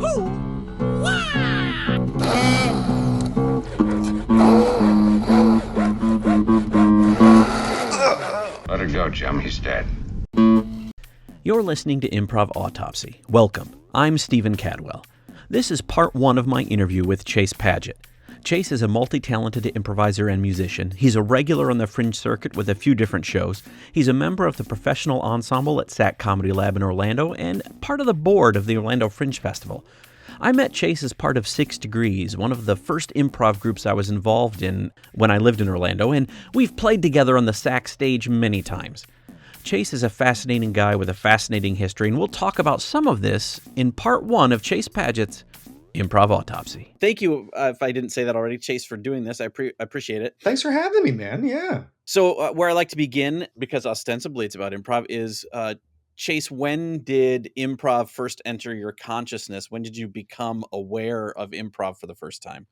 Let her go, Jim. He's dead. You're listening to Improv Autopsy. Welcome. I'm Stephen Cadwell. This is part one of my interview with Chase Padgett. Chase is a multi-talented improviser and musician. He's a regular on the Fringe circuit with a few different shows. He's a member of the professional ensemble at SAC Comedy Lab in Orlando and part of the board of the Orlando Fringe Festival. I met Chase as part of 6 Degrees, one of the first improv groups I was involved in when I lived in Orlando, and we've played together on the SAC stage many times. Chase is a fascinating guy with a fascinating history, and we'll talk about some of this in part one of Chase Padgett's Improv Autopsy. Thank you, if I didn't say that already, Chase, for doing this. I appreciate it. Thanks for having me, man. Yeah. So where I like to begin, because ostensibly it's about improv, is Chase, when did improv first enter your consciousness? When did you become aware of improv for the first time?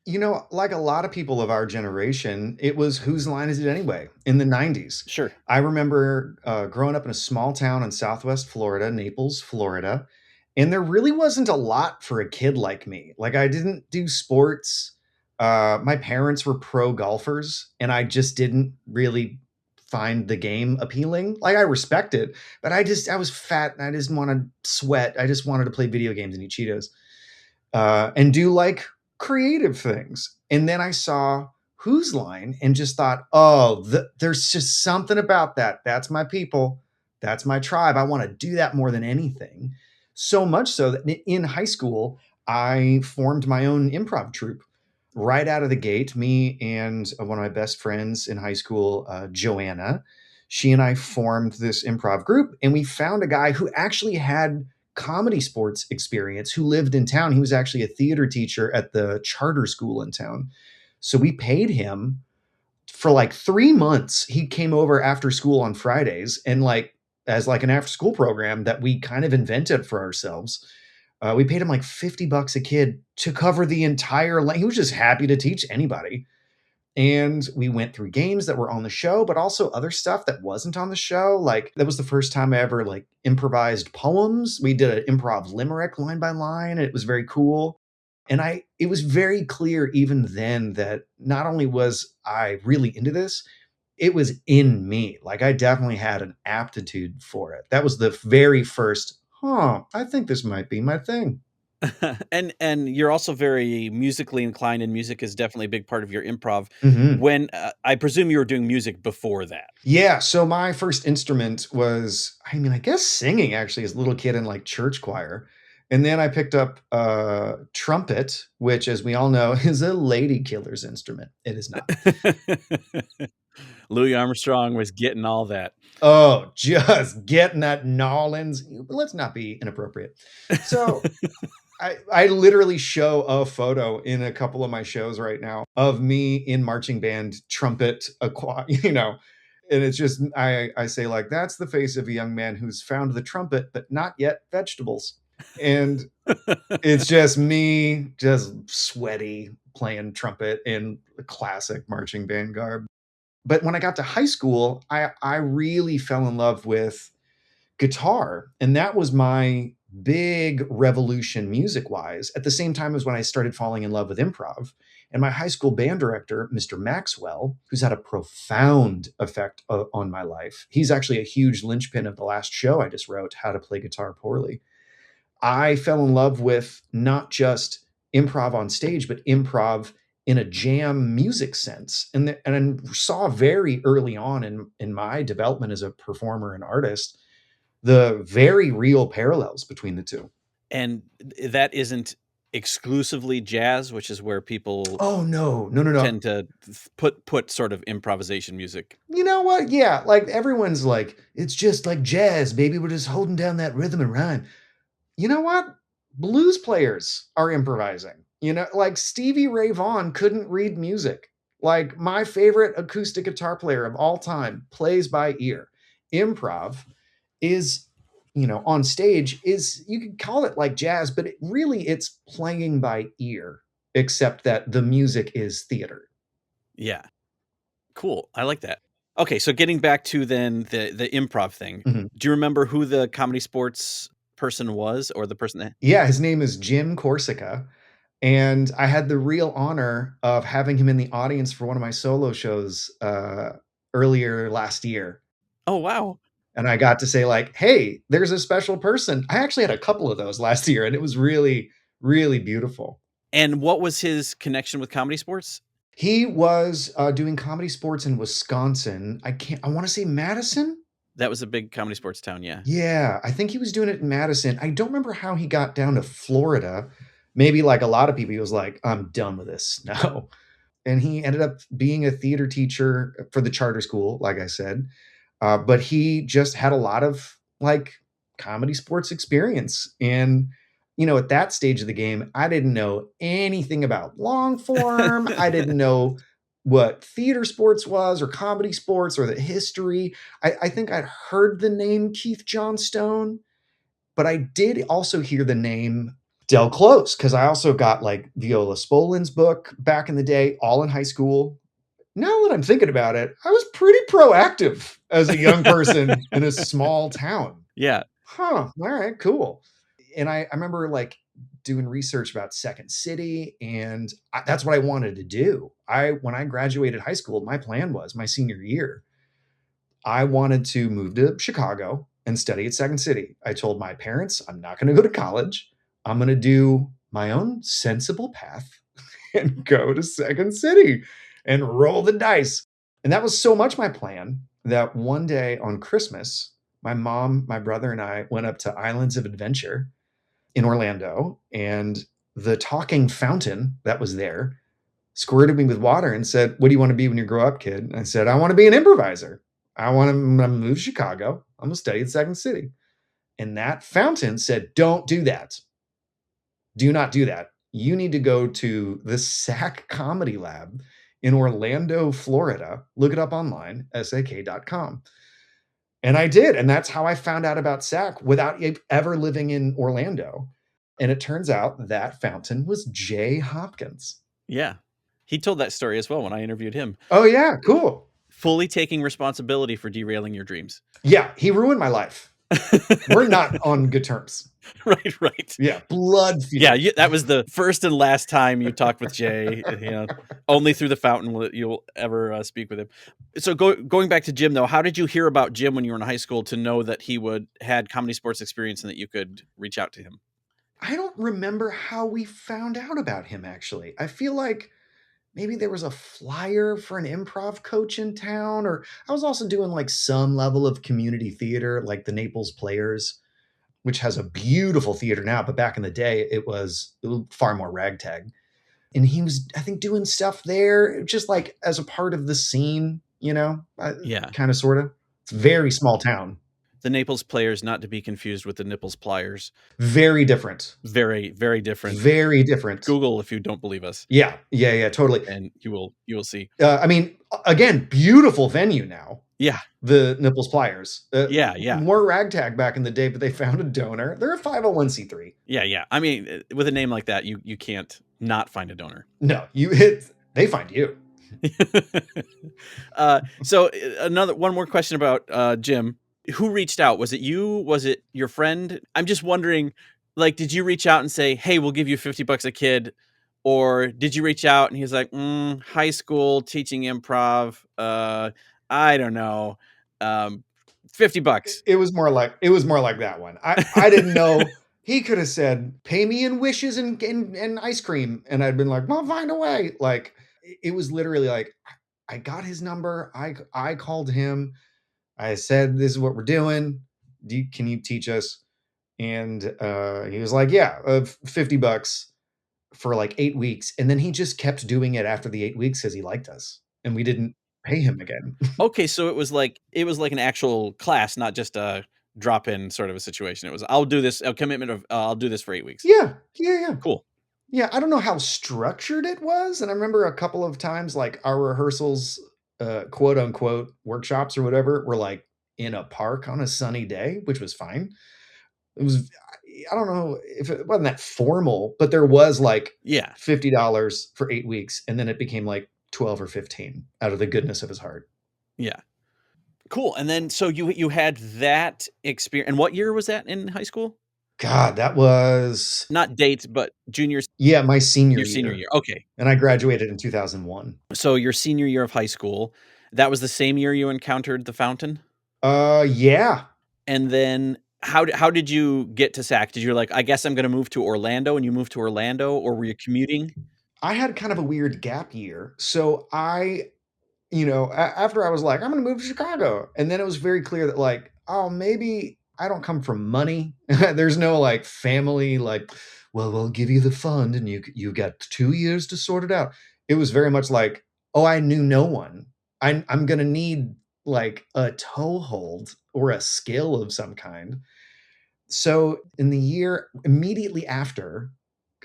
You know, like a lot of people of our generation, it was Whose Line Is It Anyway? In the 90s. Sure. I remember growing up in a small town in Southwest Florida, Naples, Florida, and there really wasn't a lot for a kid like me. Like, I didn't do sports. My parents were pro golfers, and I just didn't really find the game appealing. Like, I respect it, but I was fat and I didn't want to sweat. I just wanted to play video games and eat Cheetos and do like creative things. And then I saw Whose Line and just thought, there's just something about that. That's my people. That's my tribe. I want to do that more than anything. So much so that in high school, I formed my own improv troupe right out of the gate. Me and one of my best friends in high school, Joanna, she and I formed this improv group, and we found a guy who actually had comedy sports experience, who lived in town. He was actually a theater teacher at the charter school in town. So we paid him for like 3 months. He came over after school on Fridays, and as an after school program that we kind of invented for ourselves. We paid him like $50 a kid to cover the entire he was just happy to teach anybody. And we went through games that were on the show, but also other stuff that wasn't on the show. Like, that was the first time I ever improvised poems. We did an improv limerick line by line, and it was very cool. And it was very clear even then that not only was I really into this, it was in me. Like, I definitely had an aptitude for it. That was the very first, I think this might be my thing. And you're also very musically inclined, and music is definitely a big part of your improv. Mm-hmm. When I presume you were doing music before that. Yeah. So my first instrument was, I guess singing, actually, as a little kid in church choir. And then I picked up trumpet, which, as we all know, is a lady killer's instrument. It is not. Louis Armstrong was getting all that. Oh, just getting that Nolans. Let's not be inappropriate. So I literally show a photo in a couple of my shows right now of me in marching band, trumpet, and it's just, I say that's the face of a young man who's found the trumpet, but not yet vegetables. And it's just me, just sweaty, playing trumpet in classic marching band garb. But when I got to high school, I really fell in love with guitar. And that was my big revolution music-wise, at the same time as when I started falling in love with improv. And my high school band director, Mr. Maxwell, who's had a profound effect on my life. He's actually a huge linchpin of the last show I just wrote, How to Play Guitar Poorly. I fell in love with not just improv on stage, but improv in a jam music sense. And I saw very early on in my development as a performer and artist, the very real parallels between the two. And that isn't exclusively jazz, which is where people no tend to put sort of improvisation music. You know what? Yeah, everyone's it's just like jazz, baby. We're just holding down that rhythm and rhyme. You know what? Blues players are improvising. Stevie Ray Vaughan couldn't read music. My favorite acoustic guitar player of all time plays by ear. Improv is, on stage is, you could call it jazz, but it's playing by ear, except that the music is theater. Yeah. Cool. I like that. Okay. So getting back to then the improv thing, Mm-hmm. Do you remember who the comedy sports person was, or the person that... Yeah, his name is Jim Corsica. And I had the real honor of having him in the audience for one of my solo shows earlier last year. Oh, wow. And I got to say, like, hey, there's a special person. I actually had a couple of those last year, and it was really, really beautiful. And what was his connection with comedy sports? He was doing comedy sports in Wisconsin. I want to say Madison. That was a big comedy sports town, yeah. Yeah, I think he was doing it in Madison. I don't remember how he got down to Florida. Maybe like a lot of people, he was like, I'm done with this now. And he ended up being a theater teacher for the charter school, like I said. But he just had a lot of like comedy sports experience. And, at that stage of the game, I didn't know anything about long form. I didn't know what theater sports was or comedy sports or the history. I think I'd heard the name Keith Johnstone, but I did also hear the name Del Close because I also got like Viola Spolin's book back in the day, all in high school. Now that I'm thinking about it, I was pretty proactive as a young person in a small town. Yeah. Huh. All right, cool. And I remember like doing research about Second City, and that's what I wanted to do. When I graduated high school, my plan was my senior year, I wanted to move to Chicago and study at Second City. I told my parents, I'm not going to go to college. I'm going to do my own sensible path and go to Second City and roll the dice. And that was so much my plan that one day on Christmas, my mom, my brother, and I went up to Islands of Adventure in Orlando, and the talking fountain that was there squirted me with water and said, what do you want to be when you grow up, kid? And I said, I want to be an improviser. I'm going to move to Chicago. I'm going to study at Second City. And that fountain said, don't do that. Do not do that. You need to go to the SAC Comedy Lab in Orlando, Florida. Look it up online, sak.com. And I did. And that's how I found out about SAC without ever living in Orlando. And it turns out that fountain was Jay Hopkins. Yeah. He told that story as well when I interviewed him. Oh, yeah. Cool. Fully taking responsibility for derailing your dreams. Yeah. He ruined my life. We're not on good terms. Right. Yeah. Blood feud. Yeah. That was the first and last time you talked with Jay. Only through the fountain will you'll ever speak with him. So going back to Jim, though, how did you hear about Jim when you were in high school to know that he had comedy sports experience and that you could reach out to him? I don't remember how we found out about him, actually. I feel like maybe there was a flyer for an improv coach in town, or I was also doing like some level of community theater, like the Naples Players, which has a beautiful theater now, but back in the day, it was far more ragtag. And he was, I think, doing stuff there, just like as a part of the scene, Yeah. kind of, sort of. It's a very small town. The Naples Players, not to be confused with the Nipples Pliers. Very different. Very, very different. Very different. Google if you don't believe us. Yeah, totally. And you will see. I mean, again, beautiful venue now. Yeah. The Nipples Pliers. Yeah. More ragtag back in the day, but they found a donor. They're a 501c3. Yeah. I mean, with a name like that, you can't not find a donor. No, they find you. So one more question about Jim. Who reached out? Was it you? Was it your friend? I'm just wondering, like, did you reach out and say, hey, we'll give you $50 a kid? Or did you reach out and he's like, high school teaching improv? I don't know. $50. It was more like that one. I didn't know. He could have said, pay me in wishes and ice cream. And I'd been like, well, find a way. Like, it was literally like, I got his number. I called him. I said, this is what we're doing. Can you teach us? And he was like, yeah, $50 for like 8 weeks. And then he just kept doing it after the 8 weeks because he liked us. And we didn't pay him again. Okay, so it was like an actual class, not just a drop-in sort of a situation. It was, I'll do this, a commitment of I'll do this for 8 weeks. Yeah. Cool. Yeah, I don't know how structured it was. And I remember a couple of times, like our rehearsals, quote unquote workshops or whatever, were like in a park on a sunny day, which was fine. It was, I don't know if it wasn't that formal, but there was like $50 for 8 weeks. And then it became like 12 or 15 out of the goodness of his heart. Yeah. Cool. And then, so you had that experience. And what year was that in high school? God, that was, Not dates, but yeah, my senior your senior year. year. Okay. And I graduated in 2001. So your senior year of high school, that was the same year you encountered the fountain? Yeah. And then how did you get to Sac? Did you like, I guess I'm gonna move to Orlando, and you moved to Orlando, or were you commuting? I had kind of a weird gap year. So after I was like, I'm going to move to Chicago. And then it was very clear that, like, oh, maybe I don't come from money. There's no like family, like, well, we'll give you the fund and you got 2 years to sort it out. It was very much like, oh, I knew no one. I'm going to need like a toehold or a skill of some kind. So in the year immediately after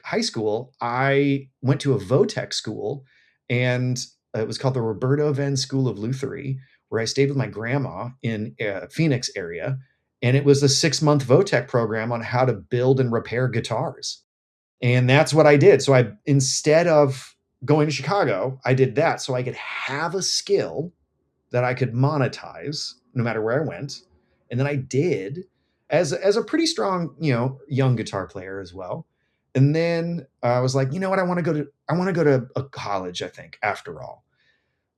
high school, I went to a Votech school, and it was called the Roberto Venn School of Luthery, where I stayed with my grandma in Phoenix area. And it was a 6-month Votech program on how to build and repair guitars. And that's what I did. So instead of going to Chicago, I did that so I could have a skill that I could monetize no matter where I went. And then I did as a pretty strong, young guitar player as well. And then I was like, you know what? I want to go to a college, I think, after all.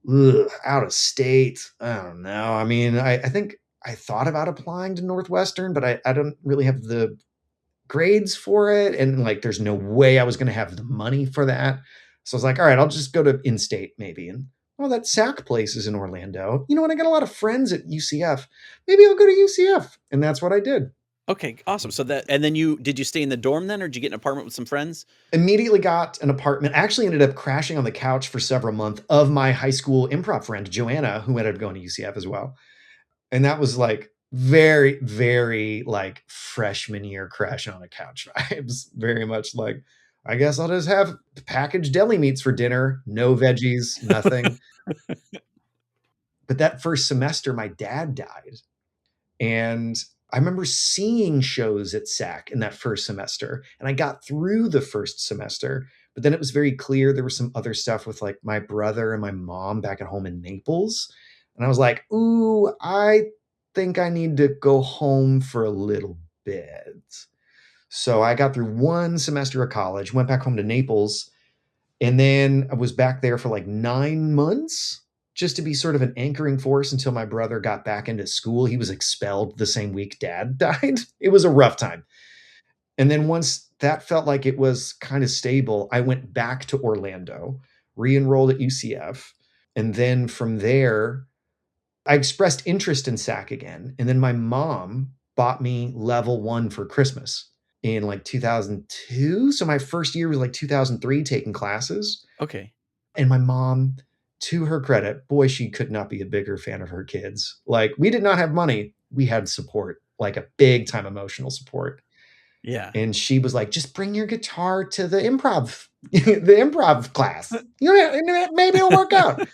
Ugh, out of state. I don't know. I mean, I think I thought about applying to Northwestern, but I don't really have the grades for it. And like, there's no way I was going to have the money for that. So I was like, all right, I'll just go to in state maybe. And oh, that SAC place is in Orlando. You know what? I got a lot of friends at UCF. Maybe I'll go to UCF. And that's what I did. Okay, awesome. So and then did you stay in the dorm then, or did you get an apartment with some friends? Immediately got an apartment. Actually ended up crashing on the couch for several months of my high school improv friend, Joanna, who ended up going to UCF as well. And that was like very, very like freshman year crash on a couch vibes. Very much like, I guess I'll just have packaged deli meats for dinner, no veggies, nothing. But that first semester, my dad died. And I remember seeing shows at SAC in that first semester. And I got through the first semester. But then it was very clear there was some other stuff with like my brother and my mom back at home in Naples. And I was like, ooh, I think I need to go home for a little bit. So I got through one semester of college, went back home to Naples, and then I was back there for like 9 months just to be sort of an anchoring force until my brother got back into school. He was expelled the same week dad died. It was a rough time. And then once that felt like it was kind of stable, I went back to Orlando, re-enrolled at UCF. And then from there, I expressed interest in SAC again. And then my mom bought me level one for Christmas in like 2002. So my first year was like 2003 taking classes. Okay. And my mom, to her credit, boy, she could not be a bigger fan of her kids. Like, we did not have money. We had support, like a big time emotional support. Yeah. And she was like, just bring your guitar to the improv, the improv class. Maybe it'll work out.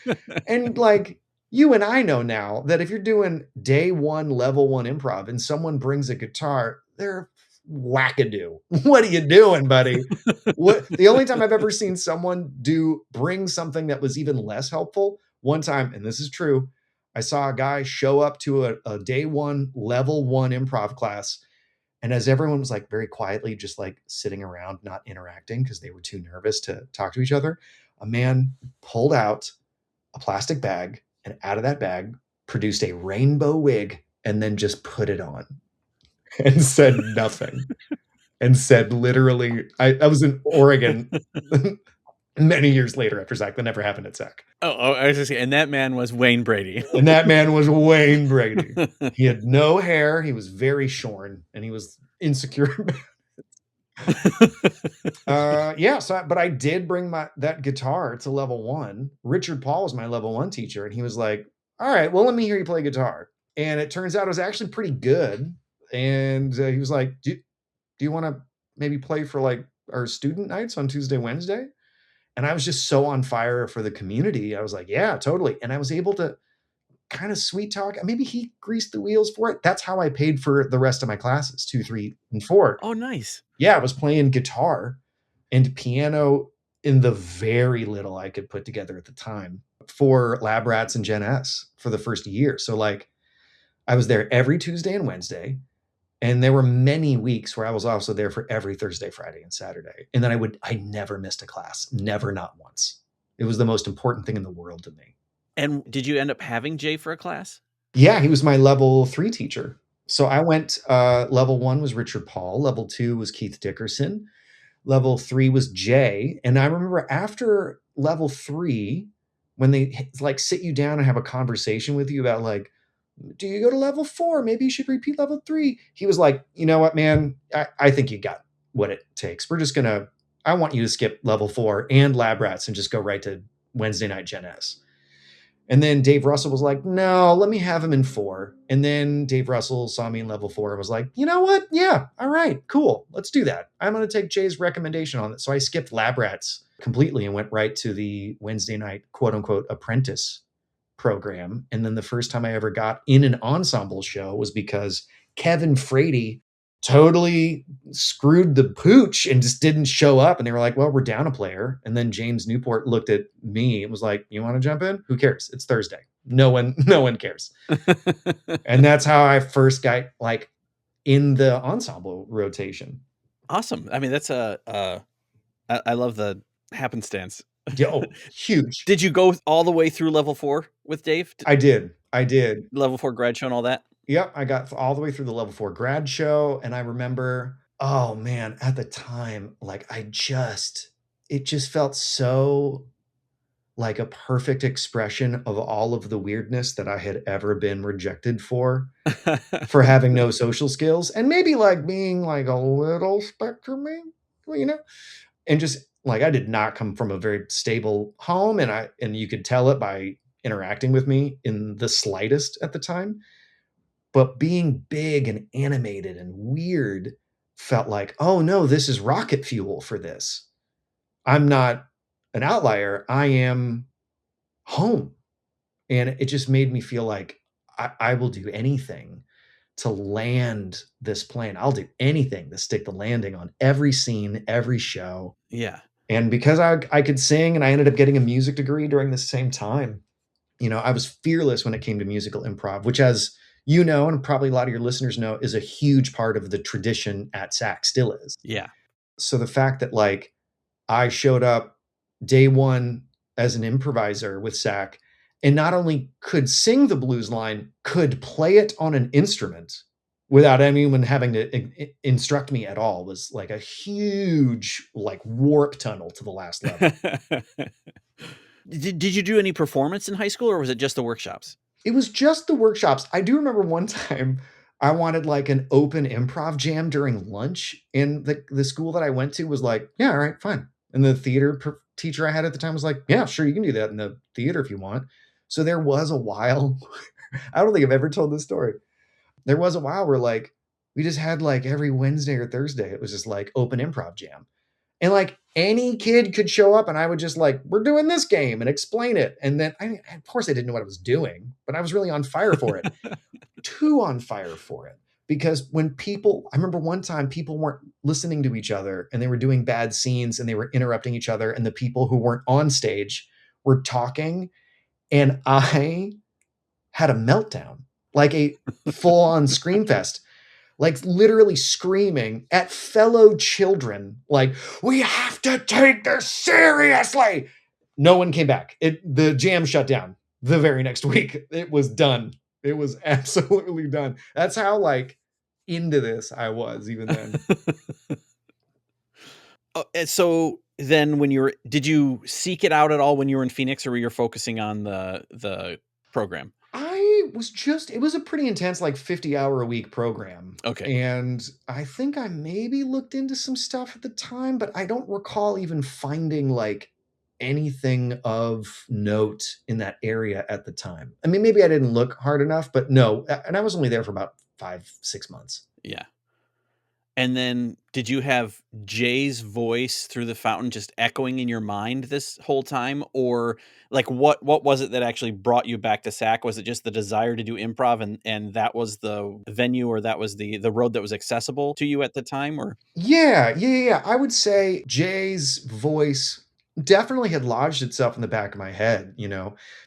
And like, you and I know now that if you're doing day one, level one improv and someone brings a guitar, they're wackadoo. What are you doing, buddy? The only time I've ever seen someone bring something that was even less helpful, one time, and this is true, I saw a guy show up to a day one, level one improv class. And as everyone was like very quietly just like sitting around, not interacting because they were too nervous to talk to each other, a man pulled out a plastic bag, and out of that bag produced a rainbow wig and then just put it on and said nothing. And said literally, I was in Oregon many years later after SAC. That never happened at SAC. Oh, I was just saying, and that man was Wayne Brady. And that man was Wayne Brady. He had no hair. He was very shorn, and he was insecure. But I did bring that guitar to level one. Richard Paul was my level one teacher, and he was like, all right, well, let me hear you play guitar. And it turns out it was actually pretty good. And he was like, do you want to maybe play for like our student nights on Tuesday, Wednesday? And I was just so on fire for the community. I was like, yeah, totally. And I was able to kind of sweet talk. Maybe he greased the wheels for it. That's how I paid for the rest of my classes, 2, 3, and 4. Oh, nice. Yeah, I was playing guitar and piano in the very little I could put together at the time for Lab Rats and Gen S for the first year. So like I was there every Tuesday and Wednesday. And there were many weeks where I was also there for every Thursday, Friday, and Saturday. And then I never missed a class, never, not once. It was the most important thing in the world to me. And did you end up having Jay for a class? Yeah, he was my level 3 teacher. So I went, level 1 was Richard Paul, level 2 was Keith Dickerson, level 3 was Jay. And I remember after level 3, when they like sit you down and have a conversation with you about like, do you go to level 4? Maybe you should repeat level 3. He was like, you know what, man, I think you got what it takes. I want you to skip level 4 and lab rats and just go right to Wednesday night Gen S. And then Dave Russell was like, no, let me have him in 4. And then Dave Russell saw me in level 4 and was like, you know what? Yeah, all right, cool. Let's do that. I'm going to take Jay's recommendation on it. So I skipped lab rats completely and went right to the Wednesday night, quote unquote, apprentice program. And then the first time I ever got in an ensemble show was because Kevin Frady totally screwed the pooch and just didn't show up. And they were like, well, we're down a player. And then James Newport looked at me and was like, you want to jump in? Who cares? It's Thursday. No one cares. And that's how I first got like in the ensemble rotation. Awesome. I mean, that's I love the happenstance. Oh, huge. Did you go all the way through level 4 with Dave? I did. Level 4 grad show and all that? Yep, I got all the way through the level 4 grad show, and I remember, oh man, at the time, like it just felt so like a perfect expression of all of the weirdness that I had ever been rejected for having no social skills, and maybe like being like a little spectrumy, you know, and just like I did not come from a very stable home, and you could tell it by interacting with me in the slightest at the time. But being big and animated and weird felt like, oh no, this is rocket fuel for this. I'm not an outlier. I am home. And it just made me feel like I will do anything to land this plane. I'll do anything to stick the landing on every scene, every show. Yeah. And because I could sing and I ended up getting a music degree during the same time, I was fearless when it came to musical improv, which, as you know, and probably a lot of your listeners know, is a huge part of the tradition at SAC, still is. Yeah. So the fact that like I showed up day one as an improviser with SAC and not only could sing the blues line, could play it on an instrument without anyone having to instruct me at all was like a huge like warp tunnel to the last level. Did you do any performance in high school, or was it just the workshops? It was just the workshops. I do remember one time I wanted like an open improv jam during lunch, and the school that I went to was like, yeah, all right, fine. And the theater teacher I had at the time was like, yeah, sure, you can do that in the theater if you want. So there was a while, I don't think I've ever told this story. There was a while where like we just had like every Wednesday or Thursday, it was just like open improv jam. And like any kid could show up and I would just like, we're doing this game and explain it. And then of course I didn't know what I was doing, but I was really on fire for it. Too on fire for it. Because I remember one time people weren't listening to each other and they were doing bad scenes and they were interrupting each other. And the people who weren't on stage were talking. And I had a meltdown, like a full on scream fest. Like literally screaming at fellow children, like, we have to take this seriously. No one came back. The jam shut down the very next week. It was done. It was absolutely done. That's how like into this I was even then. So then did you seek it out at all when you were in Phoenix, or were you focusing on the program? It was a pretty intense, like 50-hour a week program. Okay. And I think I maybe looked into some stuff at the time, but I don't recall even finding like anything of note in that area at the time. I mean, maybe I didn't look hard enough, but no. And I was only there for about 5-6 months. Yeah. And then did you have Jay's voice through the fountain just echoing in your mind this whole time? Or like what was it that actually brought you back to SAC? Was it just the desire to do improv and that was the venue, or that was the road that was accessible to you at the time? Or Yeah. I would say Jay's voice definitely had lodged itself in the back of my head,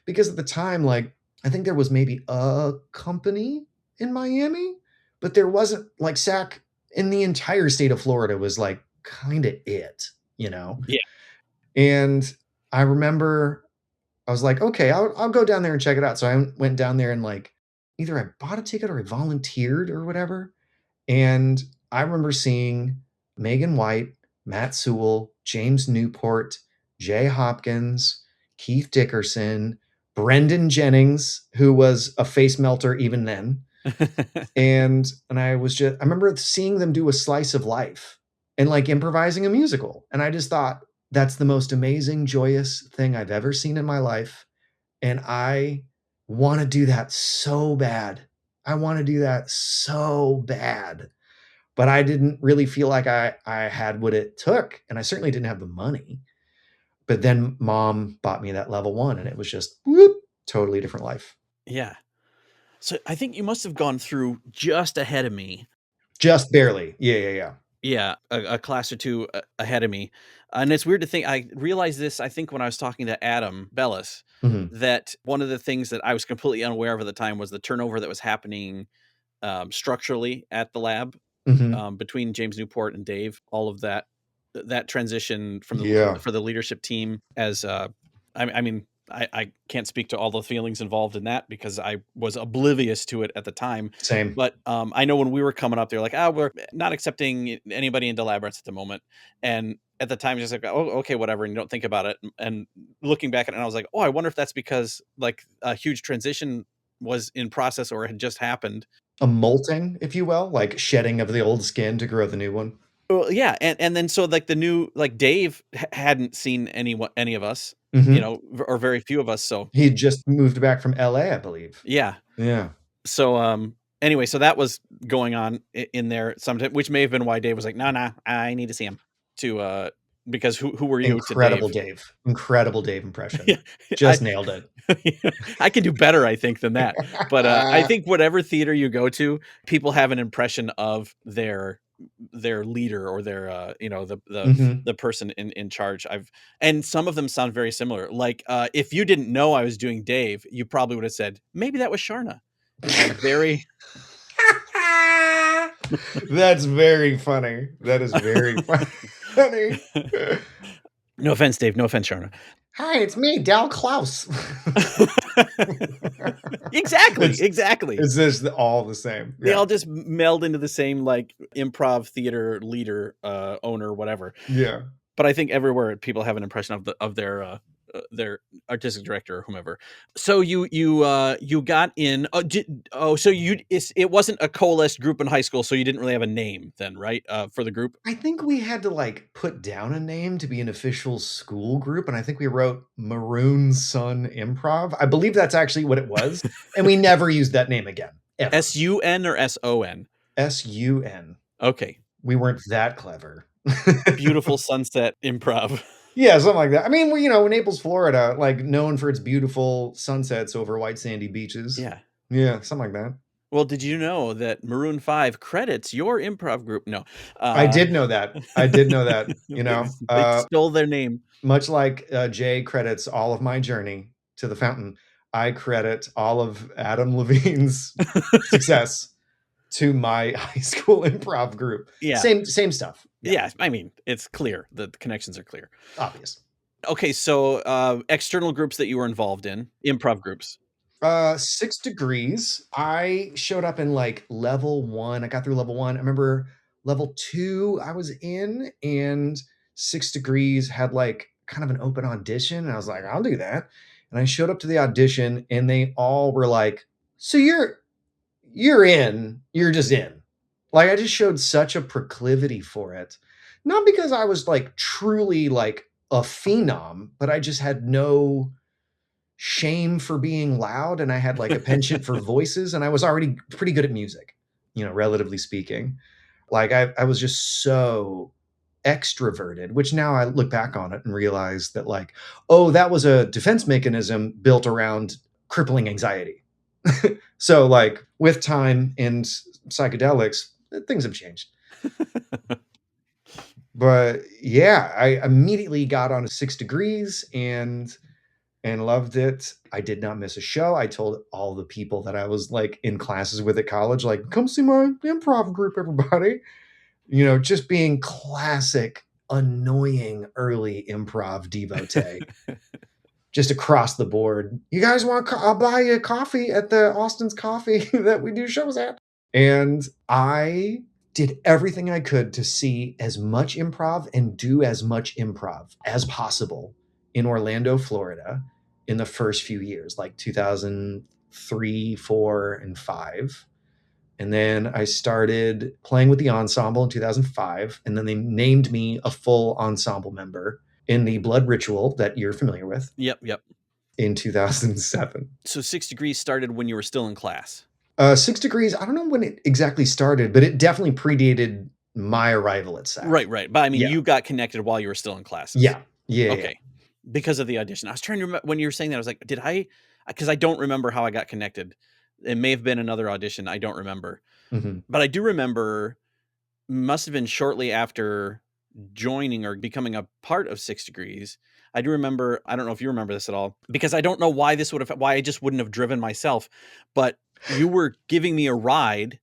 because at the time, like, I think there was maybe a company in Miami, but there wasn't like Sac in the entire state of Florida was like kind of it, you know? Yeah. And I remember I was like, okay, I'll go down there and check it out. So I went down there and like either I bought a ticket or I volunteered or whatever. And I remember seeing Megan White, Matt Sewell, James Newport, Jay Hopkins, Keith Dickerson, Brendan Jennings, who was a face melter even then. And I remember seeing them do a slice of life and like improvising a musical. And I just thought that's the most amazing, joyous thing I've ever seen in my life. And I want to do that so bad. I want to do that so bad. But I didn't really feel like I had what it took. And I certainly didn't have the money. But then mom bought me that level one, and it was just whoop, totally different life. Yeah. So I think you must have gone through just ahead of me. Just barely. Yeah. Yeah, a class or two ahead of me. And it's weird to think, I realized this, I think, when I was talking to Adam Bellis, Mhm. that one of the things that I was completely unaware of at the time was the turnover that was happening structurally at the lab Mhm. between James Newport and Dave. All of that transition from Yeah. for the leadership team as I mean, I can't speak to all the feelings involved in that because I was oblivious to it at the time. Same. But I know when we were coming up, they're like, we're not accepting anybody into lab rats at the moment. And at the time, just like, oh, okay, whatever. And you don't think about it. And looking back at it, I was like, oh, I wonder if that's because like a huge transition was in process or had just happened. A molting, if you will, like shedding of the old skin to grow the new one. Well, yeah, and then so like the new like Dave hadn't seen any of us, Mhm. or very few of us. So He just moved back from LA, I believe. yeah. Yeah. So anyway, so that was going on in there sometime, which may have been why Dave was like, no, I need to see him to because who were you to Incredible Dave? Dave. Incredible Dave impression. Yeah, I Just nailed it. I can do better, I think, than that. But I think whatever theater you go to, people have an impression of their leader or their Mhm. the person in charge. And some of them sound very similar. Like if you didn't know I was doing Dave, you probably would have said maybe that was Sharna. Very That's very funny. That is very funny. no offense, Dave. No offense, Sharna. Hi, it's me, Dal Klaus. Exactly. It's just all the same. They Yeah. all just meld into the same like improv theater leader, owner, whatever. Yeah. But I think everywhere people have an impression of their artistic director or whomever. So you got in. So it wasn't a coalesced group in high school, so you didn't really have a name then, right? For the group. I think we had to like put down a name to be an official school group, and I think we wrote Maroon Sun Improv. I believe that's actually what it was, and we never used that name again. Ever. SUN or SON? SUN. Okay. We weren't that clever. Beautiful sunset improv. Yeah, something like that. I mean, Naples, Florida, like known for its beautiful sunsets over white sandy beaches. Yeah. Yeah, something like that. Well, did you know that Maroon 5 credits your improv group? No. I did know that. They stole their name. Much like Jay credits all of my journey to the fountain, I credit all of Adam Levine's success to my high school improv group. Yeah. Same stuff. Yeah. I mean, it's clear. The connections are clear. Obvious. Okay, so external groups that you were involved in, improv groups. 6 Degrees. I showed up in like level 1. I got through level 1. I remember level 2 I was in, and 6 Degrees had like kind of an open audition, and I was like, I'll do that. And I showed up to the audition, and they all were like, so you're in, you're just in. Like I just showed such a proclivity for it. Not because I was like truly like a phenom, but I just had no shame for being loud, and I had like a penchant for voices, and I was already pretty good at music, relatively speaking. Like I was just so extroverted, which now I look back on it and realize that like, oh, that was a defense mechanism built around crippling anxiety. So like with time and psychedelics, things have changed. But yeah, I immediately got on 6 Degrees, and and loved it. I did not miss a show. I told all the people that I was like in classes with at college, like, come see my improv group, everybody. You know, just being classic, annoying early improv devotee. Just across the board. You guys want? I'll buy you a coffee at the Austin's Coffee that we do shows at. And I did everything I could to see as much improv and do as much improv as possible in Orlando, Florida, in the first few years, like 2003, 4, and 5. And then I started playing with the ensemble in 2005. And then they named me a full ensemble member in the Blood Ritual that you're familiar with. Yep. In 2007. So 6 Degrees started when you were still in class. 6 Degrees, I don't know when it exactly started, but it definitely predated my arrival at SAC. Right. But I mean, you got connected while you were still in classes. Yeah. Okay. Because of the audition. I was trying to remember when you were saying that. I was like, because I don't remember how I got connected. It may have been another audition. I don't remember. Mm-hmm. But I do remember, must have been shortly after joining or becoming a part of 6 Degrees. I do remember, I don't know if you remember this at all, because I don't know why I just wouldn't have driven myself, but you were giving me a ride,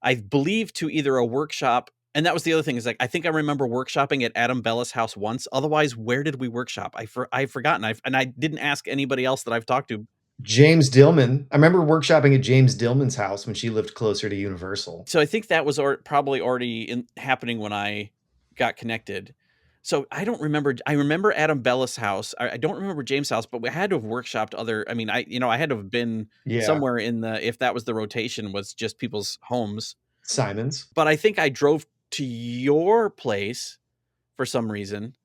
I believe, to either a workshop. And that was the other thing, is like, I think I remember workshopping at Adam Bella's house once. Otherwise, where did we workshop? I've forgotten. And I didn't ask anybody else that I've talked to. James Dillman. I remember workshopping at James Dillman's house when she lived closer to Universal. So I think that was probably already happening when I got connected. So I don't remember. I remember Adam Bella's house. I don't remember James' house, but we had to have workshopped other. I mean, I had to have been somewhere in if that was the rotation, was just people's homes. Simon's. But I think I drove to your place for some reason.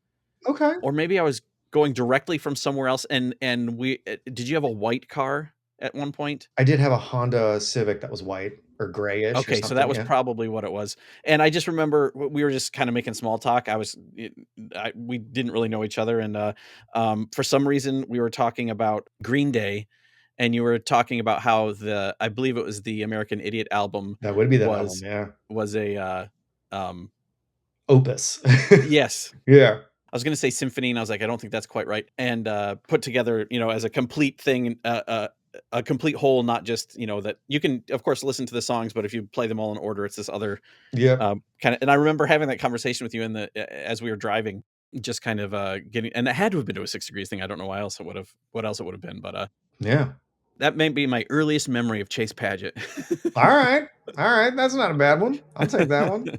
Okay. Or maybe I was going directly from somewhere else. And did you have a white car at one point? I did have a Honda Civic that was white or grayish. Okay, so that was probably what it was. And I just remember we were just kind of making small talk. We didn't really know each other, and for some reason we were talking about Green Day, and you were talking about how I believe it was the American Idiot album. That would be that album, yeah. Was a opus. Yes. Yeah. I was going to say symphony, and I was like, I don't think that's quite right. And put together, as a complete thing, a complete whole, not just, that you can, of course, listen to the songs, but if you play them all in order, it's this other kind of. And I remember having that conversation with you as we were driving, just kind of getting, and it had to have been to a 6 Degrees thing. I don't know what else it would have been, but yeah, that may be my earliest memory of Chase Padgett. All right, that's not a bad one. I'll take that one.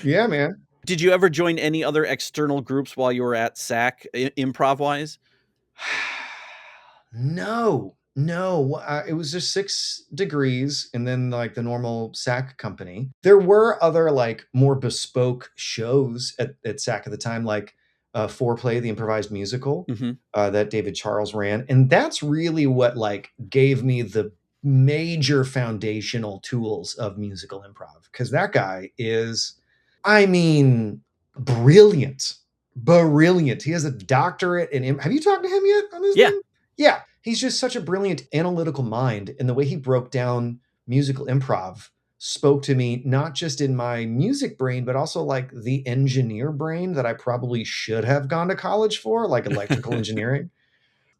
Yeah, man. Did you ever join any other external groups while you were at SAC, improv wise? No. It was just 6 Degrees and then like the normal SAC company. There were other like more bespoke shows at SAC at the time, like Foreplay, the improvised musical that David Charles ran. And that's really what like gave me the major foundational tools of musical improv. Because that guy is, I mean, brilliant. He has a doctorate in. Have you talked to him yet on this thing? Yeah. He's just such a brilliant analytical mind, and the way he broke down musical improv spoke to me, not just in my music brain, but also like the engineer brain that I probably should have gone to college for, like electrical engineering.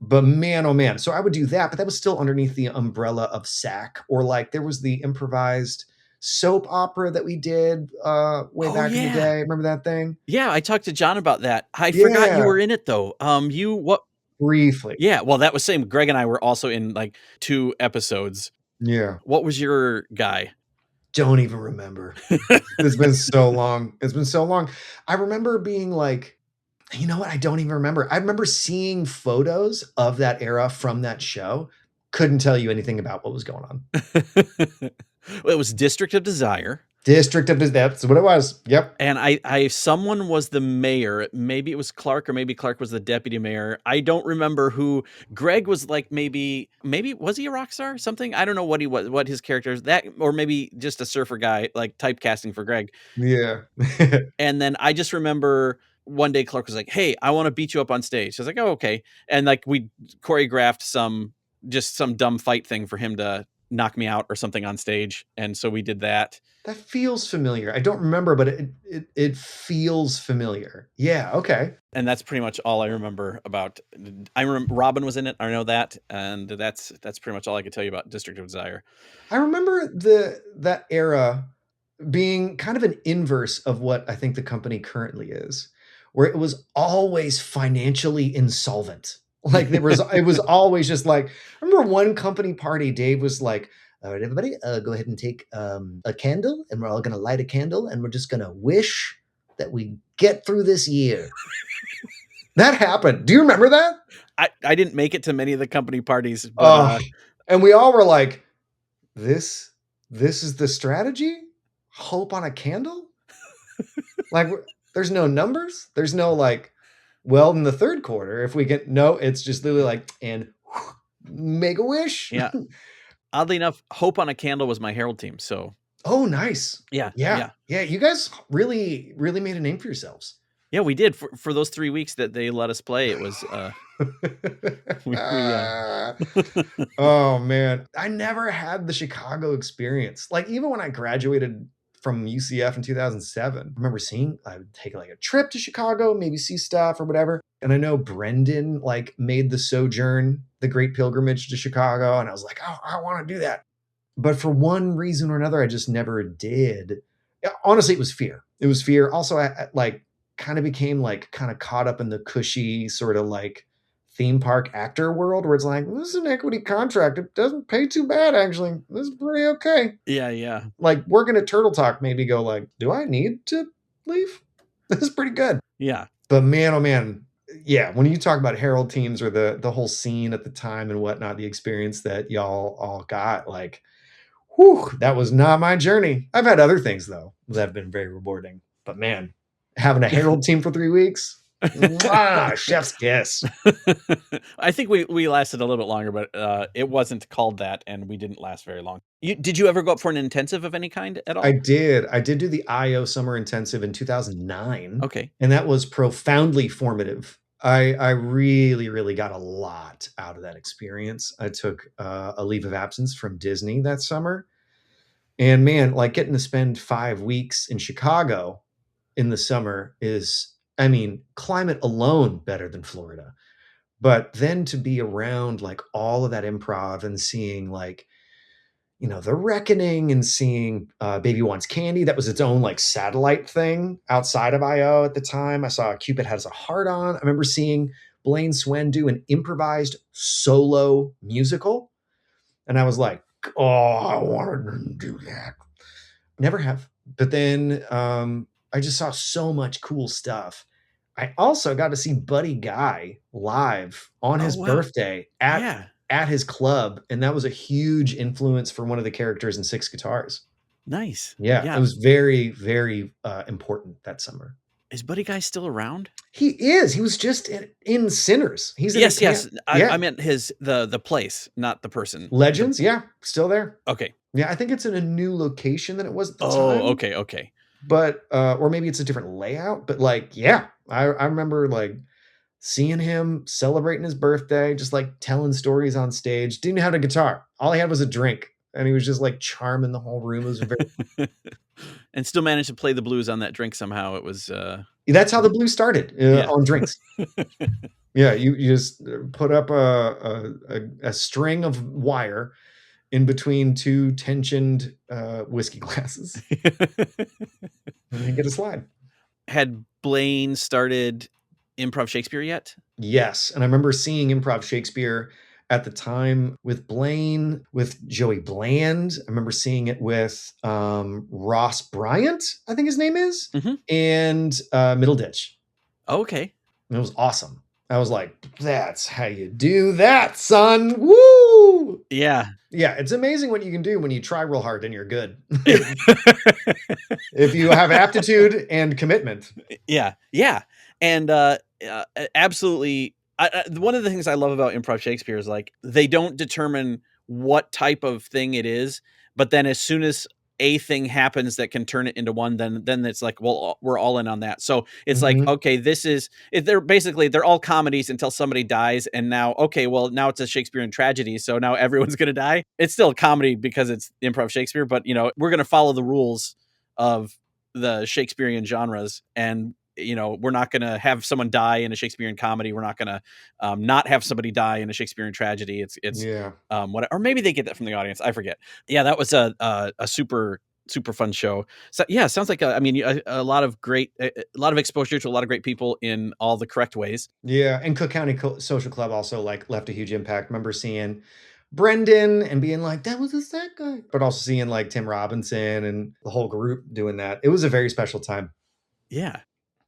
But man, oh man. So I would do that, but that was still underneath the umbrella of SAC, or like there was the improvised soap opera that we did way back in the day. Remember that thing? Yeah, I talked to John about that. I forgot you were in it though. Briefly. Yeah, well, that was same. Greg and I were also in like 2 episodes. Yeah. What was your guy? Don't even remember. It's been so long. I remember being like, you know what? I don't even remember. I remember seeing photos of that era from that show. Couldn't tell you anything about what was going on. Well, it was District of Desire. That's what it was. Yep. And someone was the mayor. Maybe it was Clark, or maybe Clark was the deputy mayor. I don't remember who. Greg was like, maybe was he a rock star? Something? I don't know what he was, what his character is. That, or maybe just a surfer guy, like typecasting for Greg. Yeah. And then I just remember one day Clark was like, hey, I want to beat you up on stage. I was like, oh, okay. And like we choreographed some dumb fight thing for him to knock me out or something on stage. And so we did that. That feels familiar. I don't remember, but it feels familiar. Yeah, okay. And that's pretty much all I remember about. I remember Robin was in it. I know that, and that's pretty much all I could tell you about District of Desire. I remember that era being kind of an inverse of what I think the company currently is, where it was always financially insolvent. Like it was always just like, I remember one company party, Dave was like, all right, everybody, go ahead and take a candle, and we're all going to light a candle, and we're just going to wish that we get through this year. That happened. Do you remember that? I didn't make it to many of the company parties, but and we all were like, this is the strategy? Hope on a candle? Like, there's no numbers. There's no like, well, in the third quarter, if we get no, it's just literally like, and make a wish. Yeah. Oddly enough, Hope on a Candle was my Herald team. So, oh, nice. Yeah. You guys really, really made a name for yourselves. Yeah, we did for those 3 weeks that they let us play. It was, oh man, I never had the Chicago experience. Like even when I graduated from UCF in 2007, I remember I would take like a trip to Chicago, maybe see stuff or whatever. And I know Brendan like made the sojourn, the great pilgrimage to Chicago. And I was like, oh, I want to do that. But for one reason or another, I just never did. Honestly, it was fear. Also, I like kind of became like kind of caught up in the cushy sort of like theme park actor world where it's like, this is an equity contract. It doesn't pay too bad, actually. This is pretty okay. Yeah. Like working at Turtle Talk made me go like, do I need to leave? This is pretty good. Yeah. But man, oh man. Yeah, when you talk about Herald teams or the whole scene at the time and whatnot, the experience that y'all all got, like, whew, that was not my journey. I've had other things though that have been very rewarding. But man, having a Herald team for 3 weeks, chef's kiss. I think we lasted a little bit longer, but it wasn't called that, and we didn't last very long. Did you ever go up for an intensive of any kind at all? I did do the IO summer intensive in 2009. Okay. And that was profoundly formative. I really, really got a lot out of that experience. I took a leave of absence from Disney that summer. And man, like getting to spend 5 weeks in Chicago in the summer is, I mean, climate alone better than Florida. But then to be around like all of that improv and seeing like, you know, The Reckoning and seeing Baby Wants Candy, that was its own like satellite thing outside of IO at the time. I saw Cupid Has a Heart On. I remember seeing Blaine Swen do an improvised solo musical. And I was like, oh, I wanted to do that. Never have. But then I just saw so much cool stuff. I also got to see Buddy Guy live on his birthday at his club. And that was a huge influence for one of the characters in Six Guitars. Nice. Yeah. It was very, very important that summer. Is Buddy Guy still around? He is. He was just in Sinners. He's in yes. I meant the place, not the person. Legends, yeah, still there. Okay. Yeah, I think it's in a new location than it was at the time. Oh, okay. But or maybe it's a different layout. But like, yeah, I remember like seeing him celebrating his birthday, just like telling stories on stage. Didn't have a guitar. All he had was a drink, and he was just like charming the whole room. It was very and still managed to play the blues on that drink somehow. It was that's how the blues started on drinks. Yeah, you just put up a string of wire in between two tensioned whiskey glasses and you get a slide. Had Blaine started Improv Shakespeare yet? Yes, and I remember seeing Improv Shakespeare at the time with Blaine, with Joey Bland. I remember seeing it with Ross Bryant, I think his name is, and Middleditch. Okay. And it was awesome. I was like, that's how you do that, son. Woo! Yeah. Yeah, it's amazing what you can do when you try real hard and you're good. If you have aptitude and commitment. Yeah. And absolutely. One of the things I love about Improv Shakespeare is like they don't determine what type of thing it is, but then as soon as a thing happens that can turn it into one, then it's like, well, we're all in on that. So it's like, Mhm. okay, they're all comedies until somebody dies, and now, okay, well, now it's a Shakespearean tragedy, so now everyone's gonna die. It's still a comedy because it's improv Shakespeare, but we're gonna follow the rules of the Shakespearean genres, and we're not going to have someone die in a Shakespearean comedy. We're not going to not have somebody die in a Shakespearean tragedy. It's Yeah. what, or maybe they get that from the audience. I forget. Yeah, that was a super fun show. So yeah, sounds like a lot of exposure to a lot of great people in all the correct ways. Yeah, and Cook County Social Club also like left a huge impact. Remember seeing Brendan and being like, "That was a sad guy," but also seeing like Tim Robinson and the whole group doing that. It was a very special time. Yeah,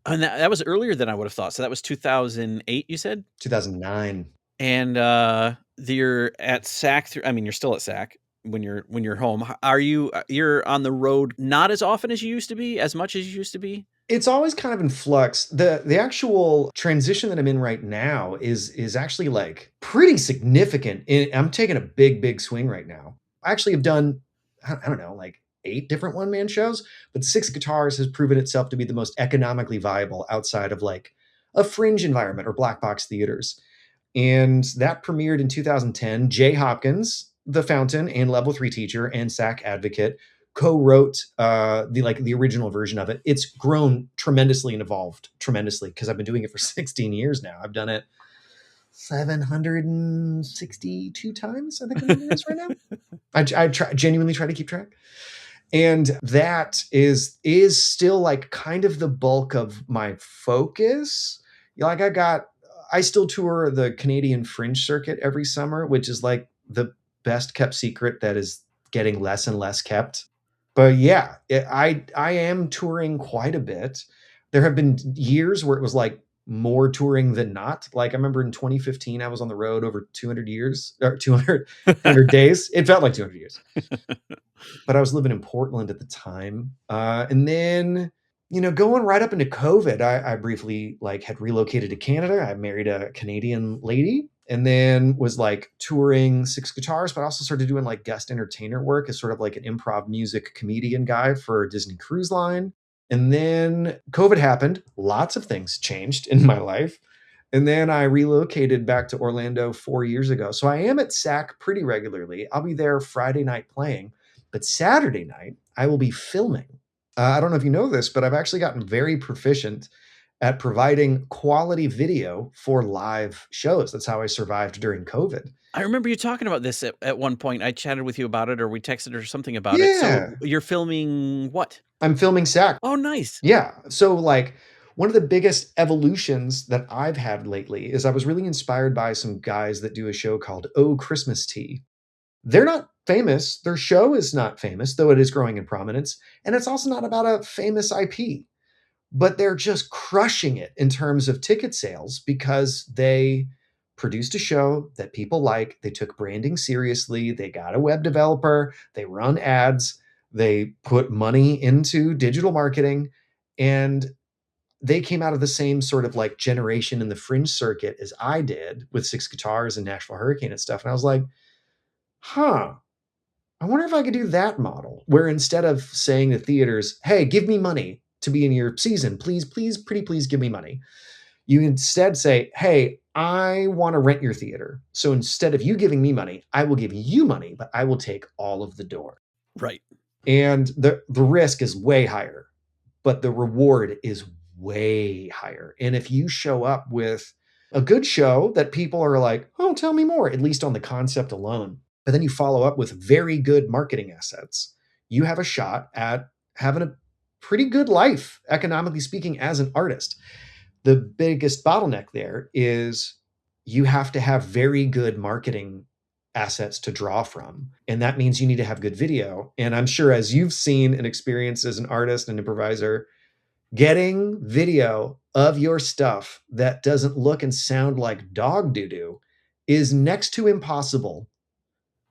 and that was earlier than I would have thought. So that was 2008, you said? 2009. And you're at SAC through. I mean, you're still at SAC when you're home. Are you're on the road not as often as you used to be, as much as you used to be? It's always kind of in flux. The actual transition that I'm in right now is actually like pretty significant. I'm taking a big swing right now. I actually have done, I don't know, like 8 different one-man shows, but Six Guitars has proven itself to be the most economically viable outside of like a fringe environment or black box theaters. And that premiered in 2010. Jay Hopkins, the Fountain and Level 3 teacher and SAC advocate, co-wrote the original version of it. It's grown tremendously and evolved tremendously because I've been doing it for 16 years now. I've done it 762 times, I think the number is right now. I genuinely try to keep track. And that is still like kind of the bulk of my focus. Like I still tour the Canadian Fringe circuit every summer, which is like the best kept secret that is getting less and less kept. But yeah, I am touring quite a bit. There have been years where it was like more touring than not. Like I remember in 2015, I was on the road over 200 years or 200 days. It felt like 200 years. But I was living in Portland at the time. And then, going right up into COVID, I briefly like had relocated to Canada. I married a Canadian lady and then was like touring Six Guitars, but also started doing like guest entertainer work as sort of like an improv music comedian guy for Disney Cruise Line. And then COVID happened. Lots of things changed in my life. And then I relocated back to Orlando 4 years ago. So I am at SAC pretty regularly. I'll be there Friday night playing, but Saturday night I will be filming. I don't know if you know this, but I've actually gotten very proficient at providing quality video for live shows. That's how I survived during COVID. I remember you talking about this at one point. I chatted with you about it, or we texted or something about it. So Yeah. you're filming what? I'm filming SAC. Oh, nice. Yeah. So like one of the biggest evolutions that I've had lately is I was really inspired by some guys that do a show called Oh Christmas Tea. They're not famous. Their show is not famous, though it is growing in prominence. And it's also not about a famous IP, but they're just crushing it in terms of ticket sales because they produced a show that people like. They took branding seriously. They got a web developer. They run ads. They put money into digital marketing. And they came out of the same sort of like generation in the fringe circuit as I did with Six Guitars and Nashville Hurricane and stuff. And I was like, huh, I wonder if I could do that model where instead of saying to theaters, hey, give me money to be in your season, please, please, pretty please give me money. You instead say, hey, I want to rent your theater. So instead of you giving me money, I will give you money, but I will take all of the door. Right. And the risk is way higher, but the reward is way higher. And if you show up with a good show that people are like, oh, tell me more, at least on the concept alone, but then you follow up with very good marketing assets, you have a shot at having a pretty good life, economically speaking, as an artist. The biggest bottleneck there is you have to have very good marketing assets to draw from. And that means you need to have good video. And I'm sure as you've seen and experienced as an artist and improviser, getting video of your stuff that doesn't look and sound like dog doo-doo is next to impossible.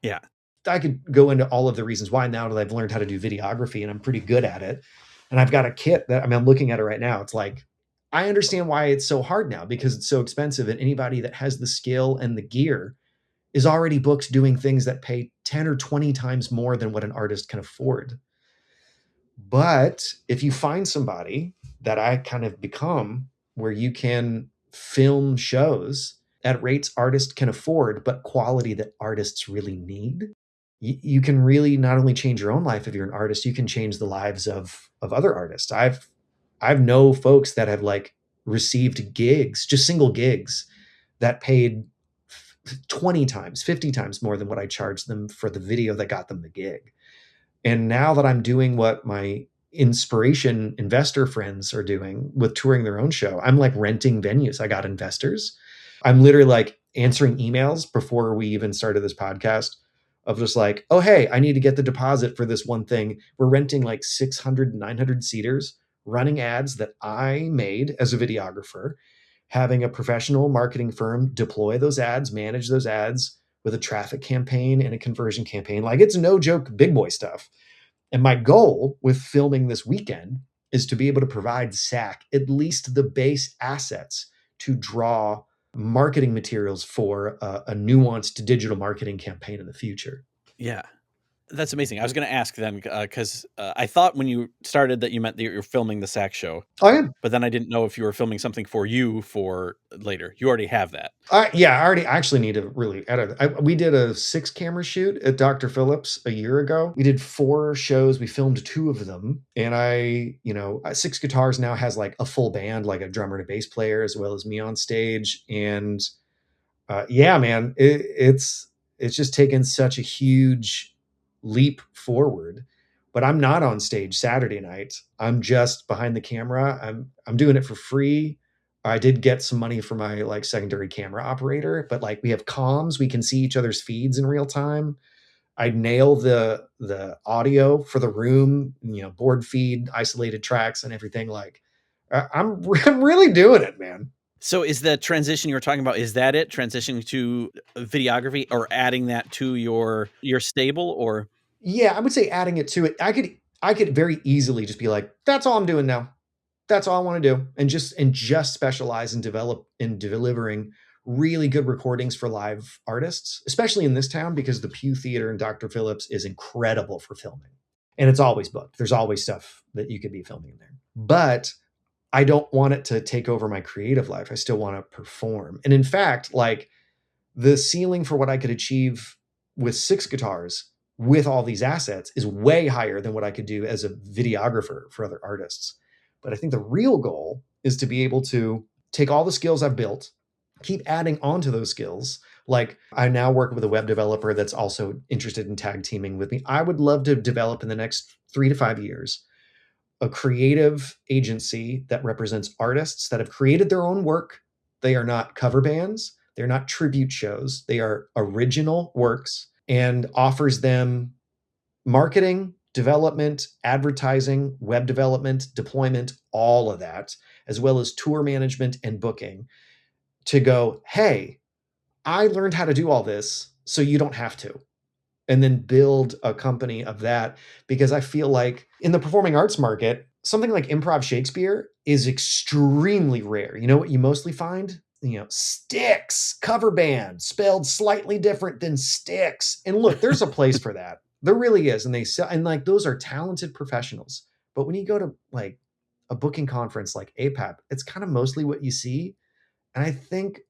Yeah. I could go into all of the reasons why now that I've learned how to do videography and I'm pretty good at it. And I've got a kit that I'm looking at it right now. It's like, I understand why it's so hard now because it's so expensive. And anybody that has the skill and the gear is already booked doing things that pay 10 or 20 times more than what an artist can afford. But if you find somebody that I kind of become, where you can film shows at rates artists can afford, but quality that artists really need, you can really not only change your own life if you're an artist, you can change the lives of other artists. I've know folks that have like received gigs, just single gigs, that paid 20 times, 50 times more than what I charged them for the video that got them the gig. And now that I'm doing what my inspiration investor friends are doing with touring their own show, I'm like renting venues. I got investors. I'm literally like answering emails before we even started this podcast of just like, oh, hey, I need to get the deposit for this one thing. We're renting like 600, 900 seaters, running ads that I made as a videographer, having a professional marketing firm deploy those ads, manage those ads with a traffic campaign and a conversion campaign. Like it's no joke, big boy stuff. And my goal with filming this weekend is to be able to provide SAC at least the base assets to draw marketing materials for a nuanced digital marketing campaign in the future. Yeah. That's amazing. I was going to ask then, because I thought when you started that you meant that you're filming the SAC show, Oh, yeah. but then I didn't know if you were filming something for you for later. You already have that. Yeah, I actually need to really edit. We did a 6-camera shoot at Dr. Phillips a year ago. We did 4 shows. We filmed 2 of them. And Six Guitars now has like a full band, like a drummer and a bass player, as well as me on stage. And yeah, man, it's just taken such a huge leap forward. But I'm not on stage Saturday night. I'm just behind the camera. I'm doing it for free. I did get some money for my like secondary camera operator, but like we have comms, we can see each other's feeds in real time. I nail the audio for the room, board feed, isolated tracks, and everything. Like I'm really doing it, man. So is the transition you were talking about, is that it? Transitioning to videography or adding that to your stable, or? Yeah, I would say adding it to it. I could very easily just be like, that's all I'm doing now. That's all I want to do. And just specialize and develop in delivering really good recordings for live artists, especially in this town, because the Pew Theater in Dr. Phillips is incredible for filming. And it's always booked. There's always stuff that you could be filming in there. But I don't want it to take over my creative life. I still want to perform. And in fact, like the ceiling for what I could achieve with 6 guitars with all these assets is way higher than what I could do as a videographer for other artists. But I think the real goal is to be able to take all the skills I've built, keep adding on to those skills. Like I now work with a web developer that's also interested in tag teaming with me. I would love to develop in the next 3 to 5 years a creative agency that represents artists that have created their own work. They are not cover bands, they're not tribute shows, they are original works, and offers them marketing, development, advertising, web development, deployment, all of that, as well as tour management and booking to go, hey, I learned how to do all this, so you don't have to. And then build a company of that, because I feel like in the performing arts market, something like improv Shakespeare is extremely rare. You know what you mostly find? Styx, cover band, spelled slightly different than Styx. And look, there's a place for that. There really is. And they sell, and like those are talented professionals. But when you go to like a booking conference like APAP, it's kind of mostly what you see. And I think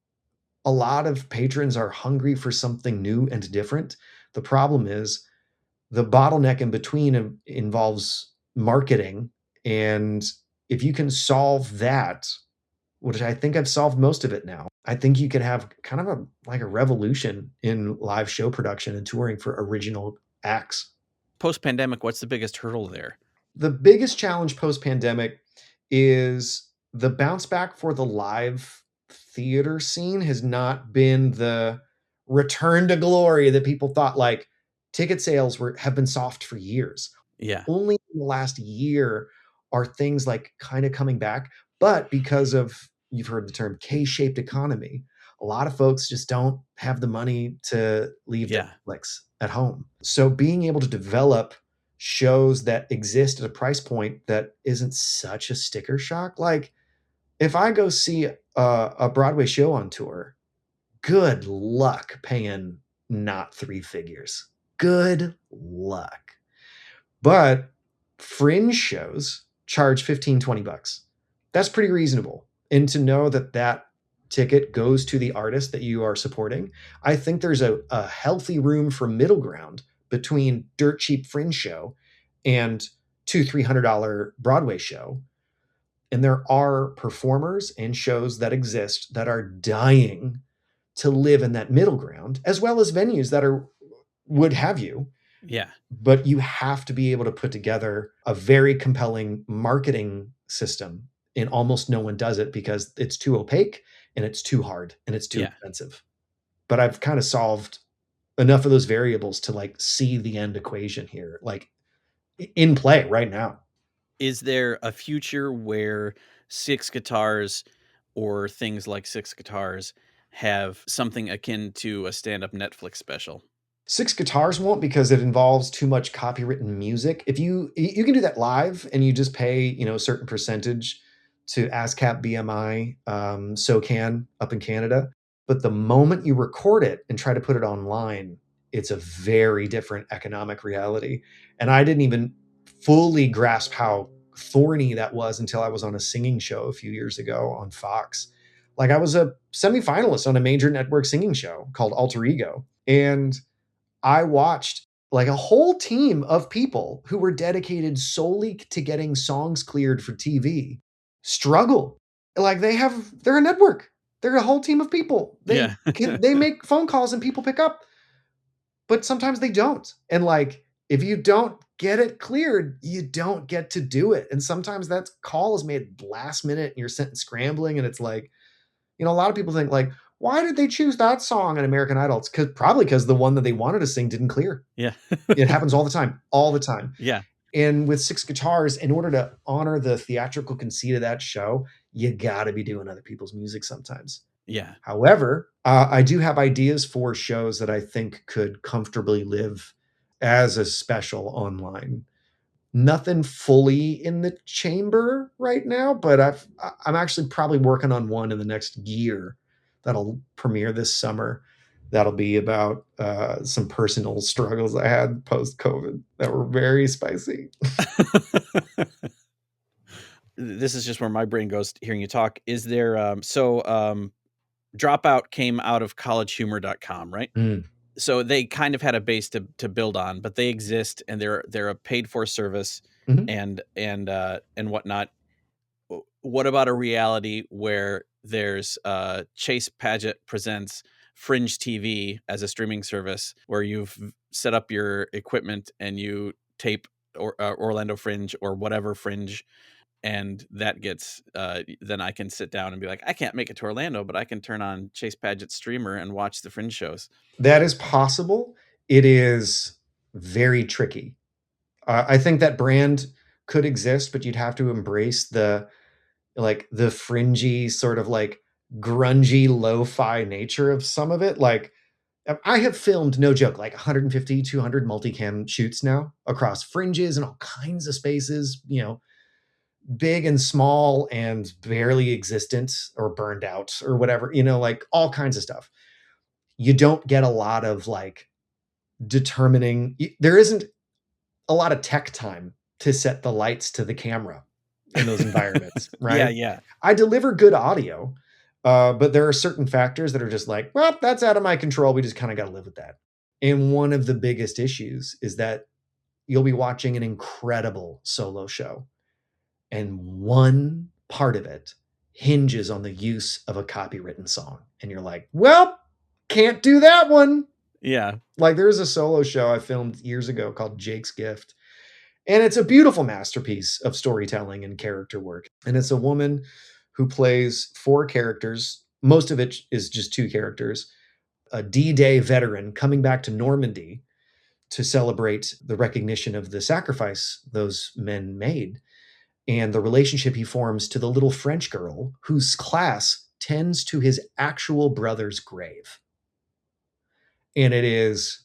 a lot of patrons are hungry for something new and different. The problem is the bottleneck in between involves marketing. And if you can solve that, which I think I've solved most of it now, I think you could have kind of a revolution in live show production and touring for original acts. Post-pandemic, what's the biggest hurdle there? The biggest challenge post-pandemic is the bounce back for the live theater scene has not been the return to glory that people thought. Like ticket sales have been soft for years. Yeah. Only in the last year are things like kind of coming back, but because of, you've heard the term K-shaped economy, a lot of folks just don't have the money to leave Netflix at home. So being able to develop shows that exist at a price point that isn't such a sticker shock. Like if I go see a Broadway show on tour, good luck paying not 3 figures. Good luck. But Fringe shows charge 15, 20 bucks. That's pretty reasonable. And to know that that ticket goes to the artist that you are supporting, I think there's a healthy room for middle ground between dirt cheap Fringe show and $200-300 Broadway show. And there are performers and shows that exist that are dying to live in that middle ground, as well as venues that would have you. Yeah. But you have to be able to put together a very compelling marketing system, and almost no one does it because it's too opaque and it's too hard and it's too expensive. But I've kind of solved enough of those variables to like see the end equation here, like in play right now. Is there a future where Six Guitars or things like Six Guitars have something akin to a stand-up Netflix special? Six Guitars won't, because it involves too much copywritten music. If you can do that live and you just pay, a certain percentage to ASCAP BMI, SOCAN up in Canada. But the moment you record it and try to put it online, it's a very different economic reality. And I didn't even fully grasp how thorny that was until I was on a singing show a few years ago on Fox. Like, I was a semifinalist on a major network singing show called Alter Ego. And I watched like a whole team of people who were dedicated solely to getting songs cleared for TV struggle. Like, they're a network. They're a whole team of people. Yeah. They make phone calls and people pick up, but sometimes they don't. And like, if you don't get it cleared, you don't get to do it. And sometimes that call is made last minute and you're sent scrambling. And it's like, a lot of people think like, why did they choose that song in American Idol? It's probably because the one that they wanted to sing didn't clear. Yeah. It happens all the time. Yeah. And with Six Guitars, in order to honor the theatrical conceit of that show, you got to be doing other people's music sometimes. Yeah. However, I do have ideas for shows that I think could comfortably live as a special online. Nothing fully in the chamber right now, but I'm actually probably working on one in the next year that'll premiere this summer. That'll be about some personal struggles I had post-COVID that were very spicy. This is just where my brain goes hearing you talk. Is there Dropout came out of collegehumor.com, right? Mm. So they kind of had a base to build on, but they exist and they're a paid for service and whatnot. What about a reality where there's Chase Padgett presents Fringe TV as a streaming service where you've set up your equipment and you tape Orlando Fringe or whatever Fringe, and that gets then I can sit down and be like, I can't make it to Orlando, but I can turn on Chase Padgett's streamer and watch the Fringe shows. That is possible. It is very tricky. I think that brand could exist, but you'd have to embrace the fringy sort of like grungy lo-fi nature of some of it. Like, I have filmed, no joke, like 150, 200 multicam shoots now across Fringes and all kinds of spaces, big and small and barely existent or burned out or whatever, like all kinds of stuff. You don't get a lot of like there isn't a lot of tech time to set the lights to the camera in those environments, right? Yeah. I deliver good audio, but there are certain factors that are just like, well, that's out of my control. We just kind of got to live with that. And one of the biggest issues is that you'll be watching an incredible solo show, and one part of it hinges on the use of a copywritten song. And you're like, well, can't do that one. Yeah. Like, there's a solo show I filmed years ago called Jake's Gift. And it's a beautiful masterpiece of storytelling and character work. And it's a woman who plays 4 characters. Most of it is just 2 characters. A D-Day veteran coming back to Normandy to celebrate the recognition of the sacrifice those men made, and the relationship he forms to the little French girl whose class tends to his actual brother's grave. And it is,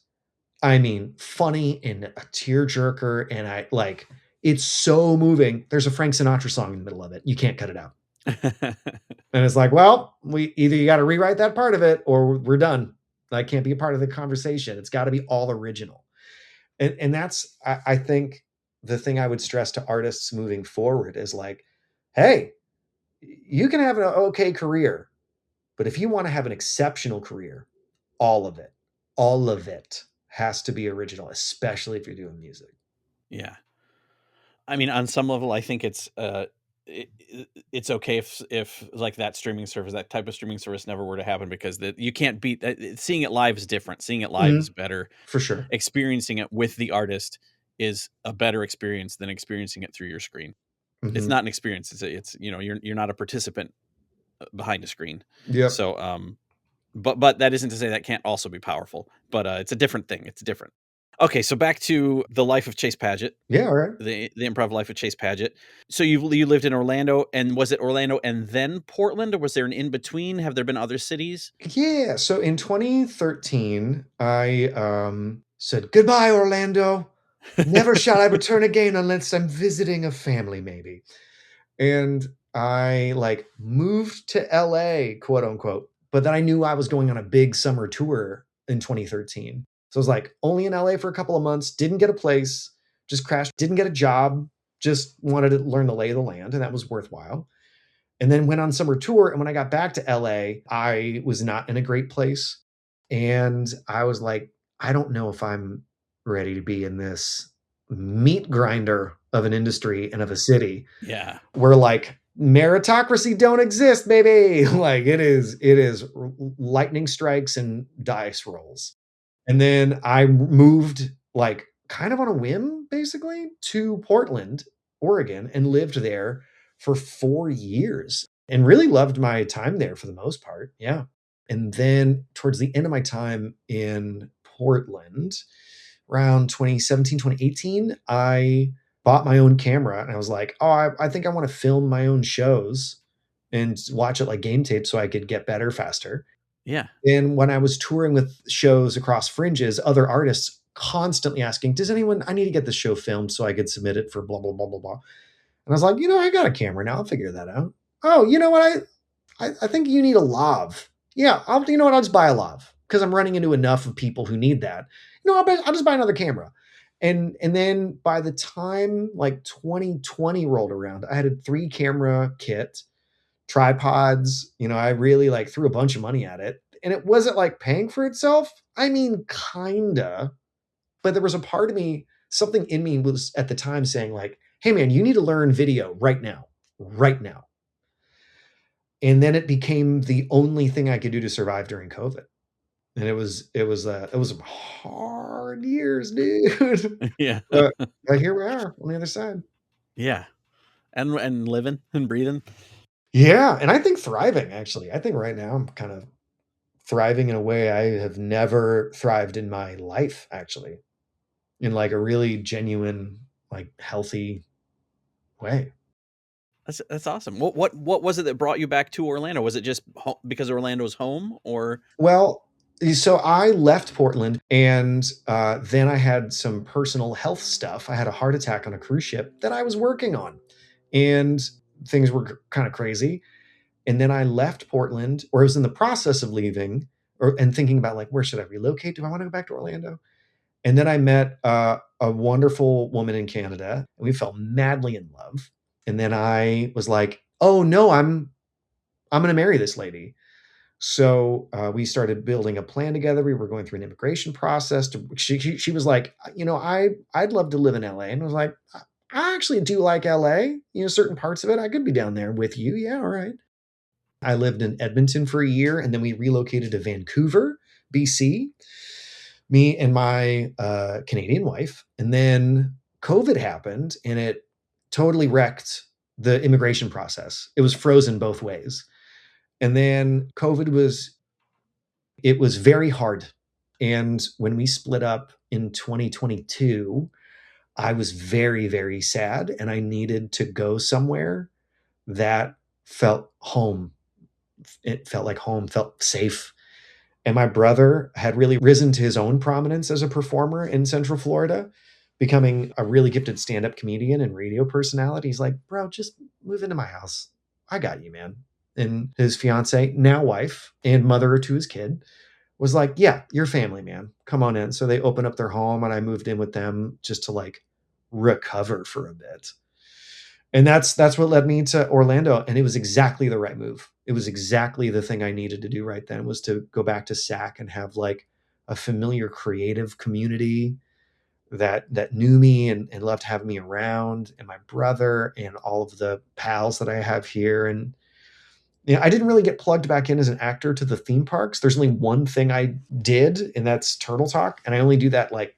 I mean, funny and a tearjerker, and it's so moving. There's a Frank Sinatra song in the middle of it. You can't cut it out. And it's like, well, you got to rewrite that part of it or we're done. That can't be a part of the conversation. It's got to be all original. And that's, I think the thing I would stress to artists moving forward is like, hey, you can have an okay career, but if you want to have an exceptional career, all of it, all of it has to be original, especially if you're doing music. Yeah. I mean, on some level, I think it, it's okay if like that streaming service, that type of streaming service, never were to happen, because you can't beat seeing it live is different. Seeing it live is better. For sure. Experiencing it with the artist is a better experience than experiencing it through your screen. It's Mhm. not an experience. It's you're not a participant behind a screen. Yep. So but that isn't to say that can't also be powerful. But it's a different thing. It's different. Okay, so back to the life of Chase Padgett. Yeah, all right. The improv life of Chase Padgett. So you lived in Orlando, and was it Orlando and then Portland, or was there an in between? Have there been other cities? Yeah, so in 2013, I said, "Goodbye, Orlando. Never shall I return again unless I'm visiting a family, maybe." And I like moved to LA, quote unquote. But then I knew I was going on a big summer tour in 2013. So I was like, only in LA for a couple of months, didn't get a place, just crashed, didn't get a job, just wanted to learn the lay of the land, and that was worthwhile. And then went on summer tour. And when I got back to LA, I was not in a great place. And I was like, I don't know if I'm ready to be in this meat grinder of an industry and of a city Yeah. where like meritocracy don't exist, baby. Like it is lightning strikes and dice rolls. And then I moved like kind of on a whim, basically, to Portland, Oregon, and lived there for 4 years and really loved my time there for the most part. Yeah. And then towards the end of my time in Portland, around 2017, 2018, I bought my own camera and I was like, oh, I think I want to film my own shows and watch it like game tape so I could get better faster. Yeah. And when I was touring with shows across fringes, other artists constantly asking, does anyone, I need to get this show filmed so I could submit it for blah, blah, blah, blah, blah. And I was like, I got a camera now. I'll figure that out. Oh, you know what? I think you need a lav. Yeah, you know what? I'll just buy a lav because I'm running into enough of people who need that. I'll just buy another camera. And then by the time like 2020 rolled around, I had a 3 camera kit, tripods. I really like threw a bunch of money at it. And it wasn't like paying for itself. I mean, kinda. But there was a part of me, something in me was at the time saying like, hey man, you need to learn video right now. Right now. And then it became the only thing I could do to survive during COVID. And it was hard years, dude. Yeah. But here we are on the other side. Yeah. And living and breathing. Yeah, and I think thriving, actually. I think right now I'm kind of thriving in a way I have never thrived in my life, actually, in like a really genuine, like healthy way. That's awesome. What was it that brought you back to Orlando? Was it just because Orlando's home, or? Well, so I left Portland, and then I had some personal health stuff. I had a heart attack on a cruise ship that I was working on, and things were kind of crazy. And then I left Portland, or I was in the process of leaving, and thinking about like, where should I relocate? Do I want to go back to Orlando? And then I met a wonderful woman in Canada, and we fell madly in love. And then I was like, oh no, I'm going to marry this lady. So we started building a plan together. We were going through an immigration process. She was like, I'd love to live in LA, and I was like, I actually do like LA. Certain parts of it, I could be down there with you. Yeah, all right. I lived in Edmonton for a year, and then we relocated to Vancouver, BC. Me and my Canadian wife, and then COVID happened, and it totally wrecked the immigration process. It was frozen both ways. And then it was very hard. And when we split up in 2022, I was very, very sad, and I needed to go somewhere that felt home. It felt like home, felt safe. And my brother had really risen to his own prominence as a performer in Central Florida, becoming a really gifted stand-up comedian and radio personality. He's like, bro, just move into my house. I got you, man. And his fiance, now wife and mother to his kid, was like, yeah, you're family, man. Come on in. So they opened up their home, and I moved in with them just to like recover for a bit. And that's what led me to Orlando, and it was exactly the right move. It was exactly the thing I needed to do right then, was to go back to SAC and have like a familiar creative community that knew me and loved having me around, and my brother and all of the pals that I have here. And I didn't really get plugged back in as an actor to the theme parks. There's only one thing I did, and that's Turtle Talk, and I only do that like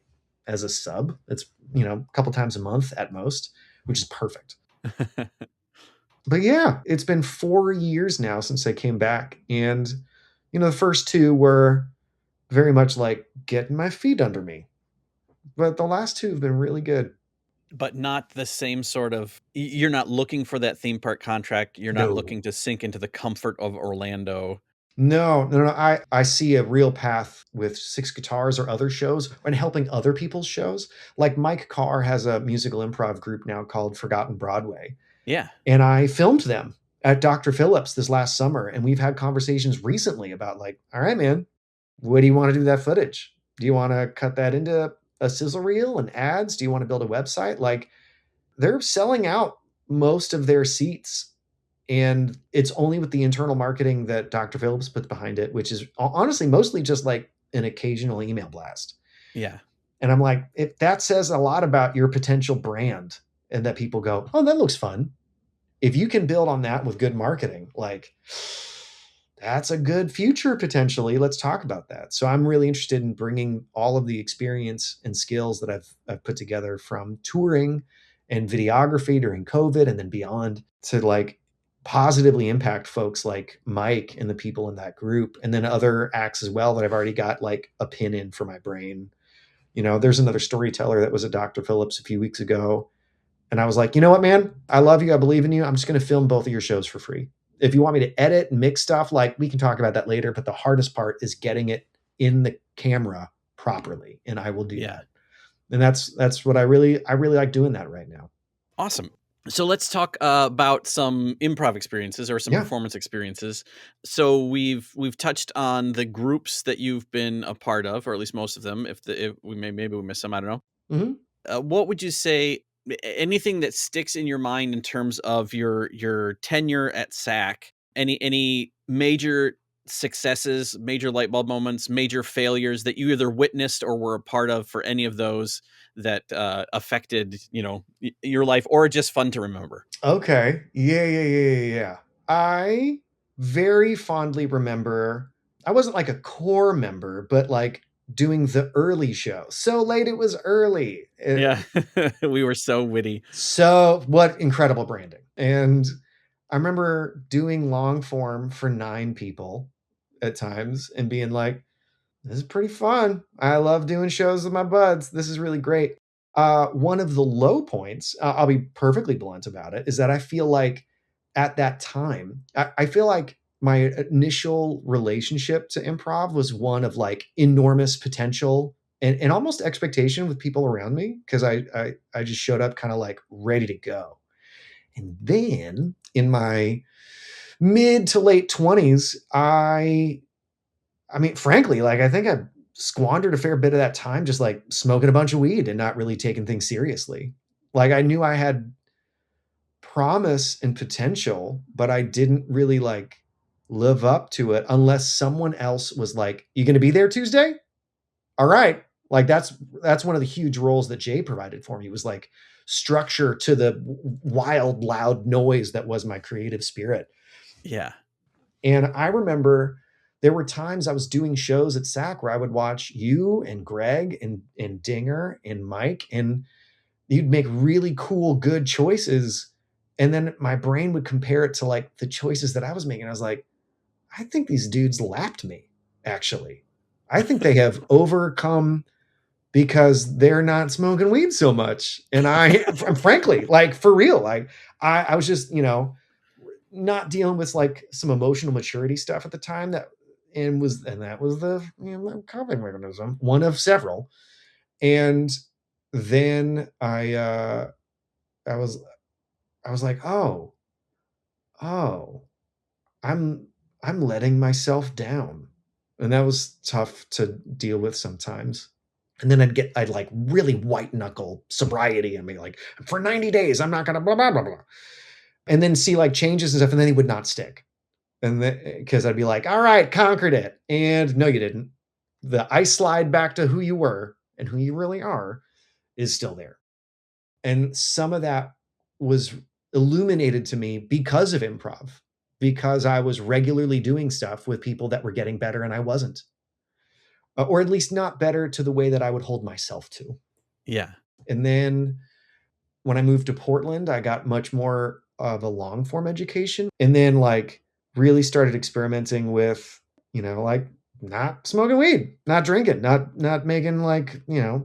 as a sub. It's a couple times a month at most, which is perfect. But yeah, it's been 4 years now since I came back. And, the first two were very much like getting my feet under me. But the last two have been really good. But not the same sort of, you're not looking for that theme park contract. You're not No, looking to sink into the comfort of Orlando. no, no, no. I see a real path with Six Guitars or other shows and helping other people's shows. Like Mike Carr has a musical improv group now called Forgotten Broadway. Yeah. And I filmed them at Dr. Phillips this last summer. And we've had conversations recently about like, all right, man, what do you want to do with that footage? Do you want to cut that into a sizzle reel and ads? Do you want to build a website? Like, they're selling out most of their seats. And it's only with the internal marketing that Dr. Phillips puts behind it, which is honestly mostly just like an occasional email blast. Yeah. And I'm like, if that says a lot about your potential brand, and that people go, oh, that looks fun. If you can build on that with good marketing, like, that's a good future potentially. Let's talk about that. So I'm really interested in bringing all of the experience and skills that I've put together from touring and videography during COVID and then beyond to like positively impact folks like Mike and the people in that group, and then other acts as well that I've already got like a pin in for my brain. There's another storyteller that was at Dr. Phillips a few weeks ago, and I was like, you know what, man? I love you. I believe in you. I'm just going to film both of your shows for free. If you want me to edit and mix stuff, like, we can talk about that later. But the hardest part is getting it in the camera properly, and I will do that. And that's what I really like doing that right now. Awesome. So let's talk about some improv experiences or some Yeah. performance experiences. So we've touched on the groups that you've been a part of, or at least most of them. If maybe we missed some, I don't know. Mm-hmm. What would you say? Anything that sticks in your mind in terms of your tenure at SAC? Any major successes, major light bulb moments, major failures that you either witnessed or were a part of for any of those that affected your life, or just fun to remember? Okay. Yeah. I very fondly remember, I wasn't like a core member, but like doing the early show. So late it was early. Yeah. We were so witty. So what incredible branding. And I remember doing long form for 9 people at times and being like, this is pretty fun. I love doing shows with my buds. This is really great. One of the low points, I'll be perfectly blunt about it, is that I feel like at that time, I feel like my initial relationship to improv was one of like enormous potential and almost expectation with people around me, because I just showed up kind of like ready to go. And then in my mid to late 20s, I mean, frankly, like, I think I squandered a fair bit of that time just like smoking a bunch of weed and not really taking things seriously. Like, I knew I had promise and potential, but I didn't really like live up to it unless someone else was like, "You going to be there Tuesday?" All right. Like, that's one of the huge roles that Jay provided for me, was like structure to the wild, loud noise that was my creative spirit. Yeah. And I remember there were times I was doing shows at SAC where I would watch you and Greg and Dinger and Mike, and you'd make really cool, good choices. And then my brain would compare it to like the choices that I was making. I was like, I think these dudes lapped me, actually. I think they have overcome because they're not smoking weed so much. And frankly, like, for real, like, I was just, not dealing with like some emotional maturity stuff at the time, and that was the coping mechanism, one of several. And then I was like, oh, I'm letting myself down. And that was tough to deal with sometimes. And then I'd like really white knuckle sobriety and be like, for 90 days, I'm not going to blah, blah, blah, blah. And then see like changes and stuff. And then he would not stick. And because I'd be like, all right, conquered it. And no, you didn't. The ice slide back to who you were and who you really are is still there. And some of that was illuminated to me because of improv, because I was regularly doing stuff with people that were getting better and I wasn't, or at least not better to the way that I would hold myself to. Yeah. And then when I moved to Portland, I got much more of a long form education and then like really started experimenting with, like not smoking weed, not drinking, not making like,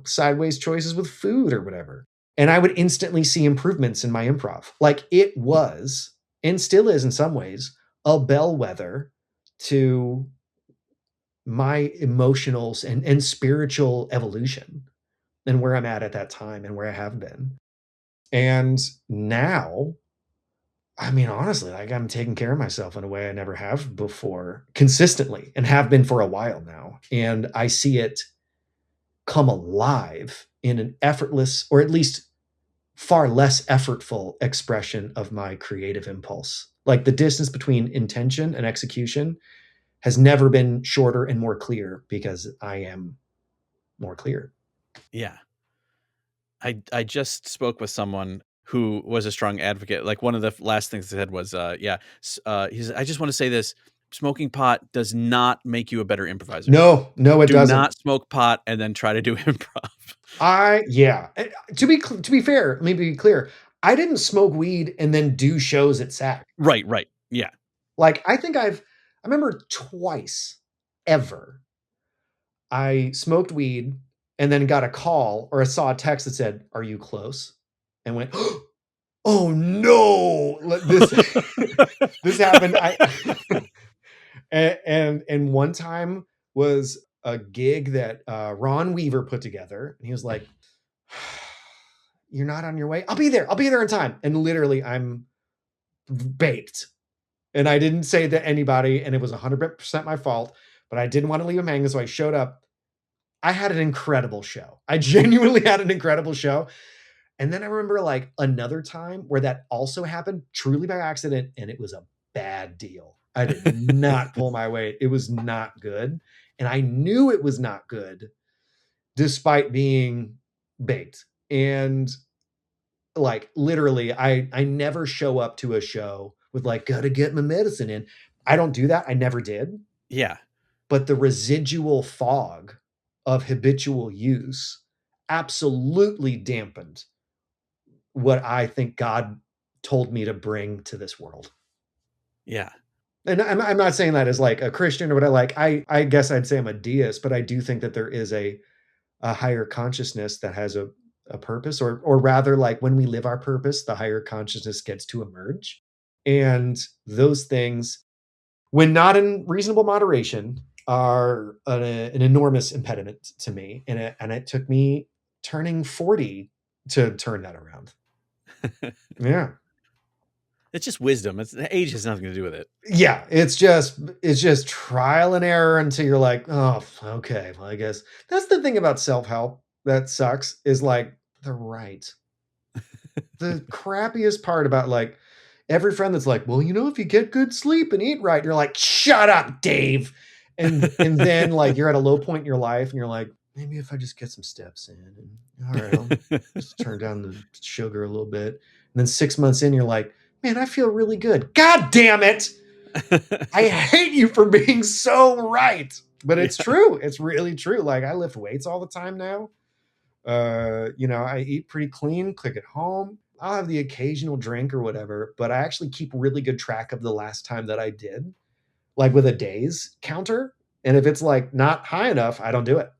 sideways choices with food or whatever. And I would instantly see improvements in my improv. Like it was, and still is in some ways, a bellwether to my emotional and spiritual evolution and where I'm at that time and where I have been. And now, I mean, honestly, like I'm taking care of myself in a way I never have before consistently and have been for a while now. And I see it come alive in an effortless, or at least far less effortful expression of my creative impulse. Like the distance between intention and execution has never been shorter and more clear because I am more clear. Yeah. I just spoke with someone who was a strong advocate. Like one of the last things they said was, he said, I just want to say this: smoking pot does not make you a better improviser. No, it Do doesn't. not smoke pot and then try to do improv. To be fair, let me be clear. I didn't smoke weed and then do shows at SAC. Right. Yeah. Like I remember twice ever I smoked weed and then got a call or I saw a text that said, "Are you close?" And went, "Oh no, this this happened." And one time was a gig that Ron Weaver put together, and he was like, "You're not on your way. I'll be there. I'll be there in time." And literally, I'm baked, and I didn't say that to anybody, and it was 100% my fault. But I didn't want to leave him hanging, so I showed up. I had an incredible show. I genuinely had an incredible show. And then I remember like another time where that also happened truly by accident, and it was a bad deal. I did not pull my weight. It was not good. And I knew it was not good despite being baked. And like literally, I never show up to a show with like, gotta get my medicine in. I don't do that. I never did. Yeah. But the residual fog of habitual use absolutely dampened what I think God told me to bring to this world. Yeah. And I'm not saying that as like a Christian or what I guess I'd say I'm a deist, but I do think that there is a higher consciousness that has a purpose, or rather like when we live our purpose, the higher consciousness gets to emerge. And those things, when not in reasonable moderation, are an enormous impediment to me. And it took me turning 40 to turn that around. Yeah. It's just wisdom. Age has nothing to do with it. Yeah, it's just trial and error until you're like, oh, okay, well, I guess that's the thing about self-help that sucks is like they're right. The crappiest part about like every friend that's like, well, if you get good sleep and eat right, you're like, shut up, Dave. And then like you're at a low point in your life and you're like, maybe if I just get some steps in, and all right, I'll just turn down the sugar a little bit. And then 6 months in, you're like, man, I feel really good. God damn it. I hate you for being so right. But it's true. It's really true. Like I lift weights all the time now. I eat pretty clean, cook at home. I'll have the occasional drink or whatever, but I actually keep really good track of the last time that I did, like with a days counter. And if it's like not high enough, I don't do it.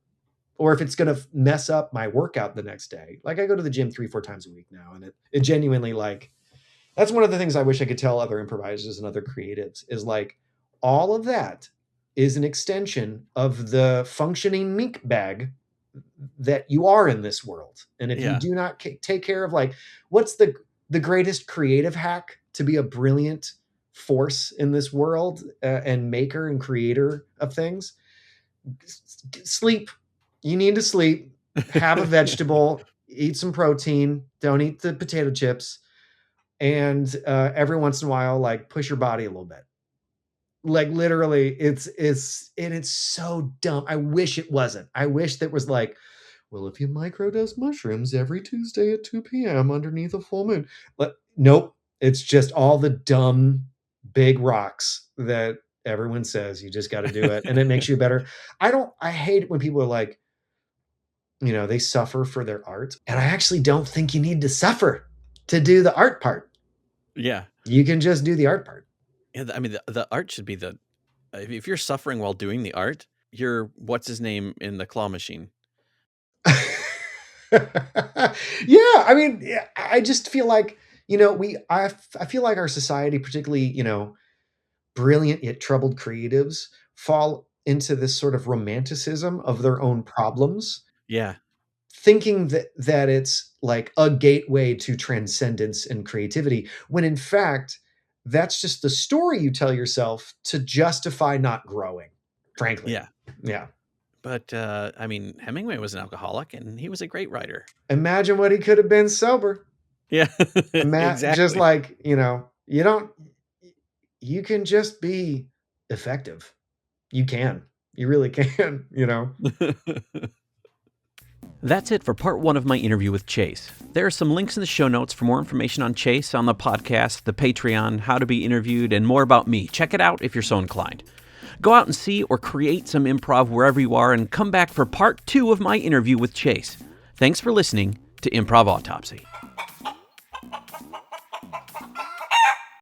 Or if it's going to mess up my workout the next day, like I go to the gym 3-4 times a week now. And it genuinely like, that's one of the things I wish I could tell other improvisers and other creatives is like all of that is an extension of the functioning mink bag that you are in this world. And if you do not take care of like, what's the greatest creative hack to be a brilliant force in this world and maker and creator of things? Sleep. You need to sleep. have a vegetable, eat some protein, don't eat the potato chips, and every once in a while, like push your body a little bit. Like literally, it's so dumb. I wish it wasn't. I wish that was like, well, if you microdose mushrooms every Tuesday at 2 p.m. underneath a full moon. But nope, it's just all the dumb big rocks that everyone says you just got to do it and it makes you better. I hate it when people are like, they suffer for their art. And I actually don't think you need to suffer to do the art part. Yeah. You can just do the art part. Yeah, I mean, the art should be if you're suffering while doing the art, you're what's his name in the claw machine. Yeah, I mean, I just feel like, I feel like our society, particularly, brilliant yet troubled creatives fall into this sort of romanticism of their own problems, Yeah. thinking that it's like a gateway to transcendence and creativity, when in fact, that's just the story you tell yourself to justify not growing, frankly. Yeah. Yeah. But I mean, Hemingway was an alcoholic and he was a great writer. Imagine what he could have been sober. Yeah. Exactly. Just like, you can just be effective. You really can, That's it for part 1 of my interview with Chase. There are some links in the show notes for more information on Chase, on the podcast, the Patreon, how to be interviewed, and more about me. Check it out if you're so inclined. Go out and see or create some improv wherever you are and come back for part 2 of my interview with Chase. Thanks for listening to Improv Autopsy.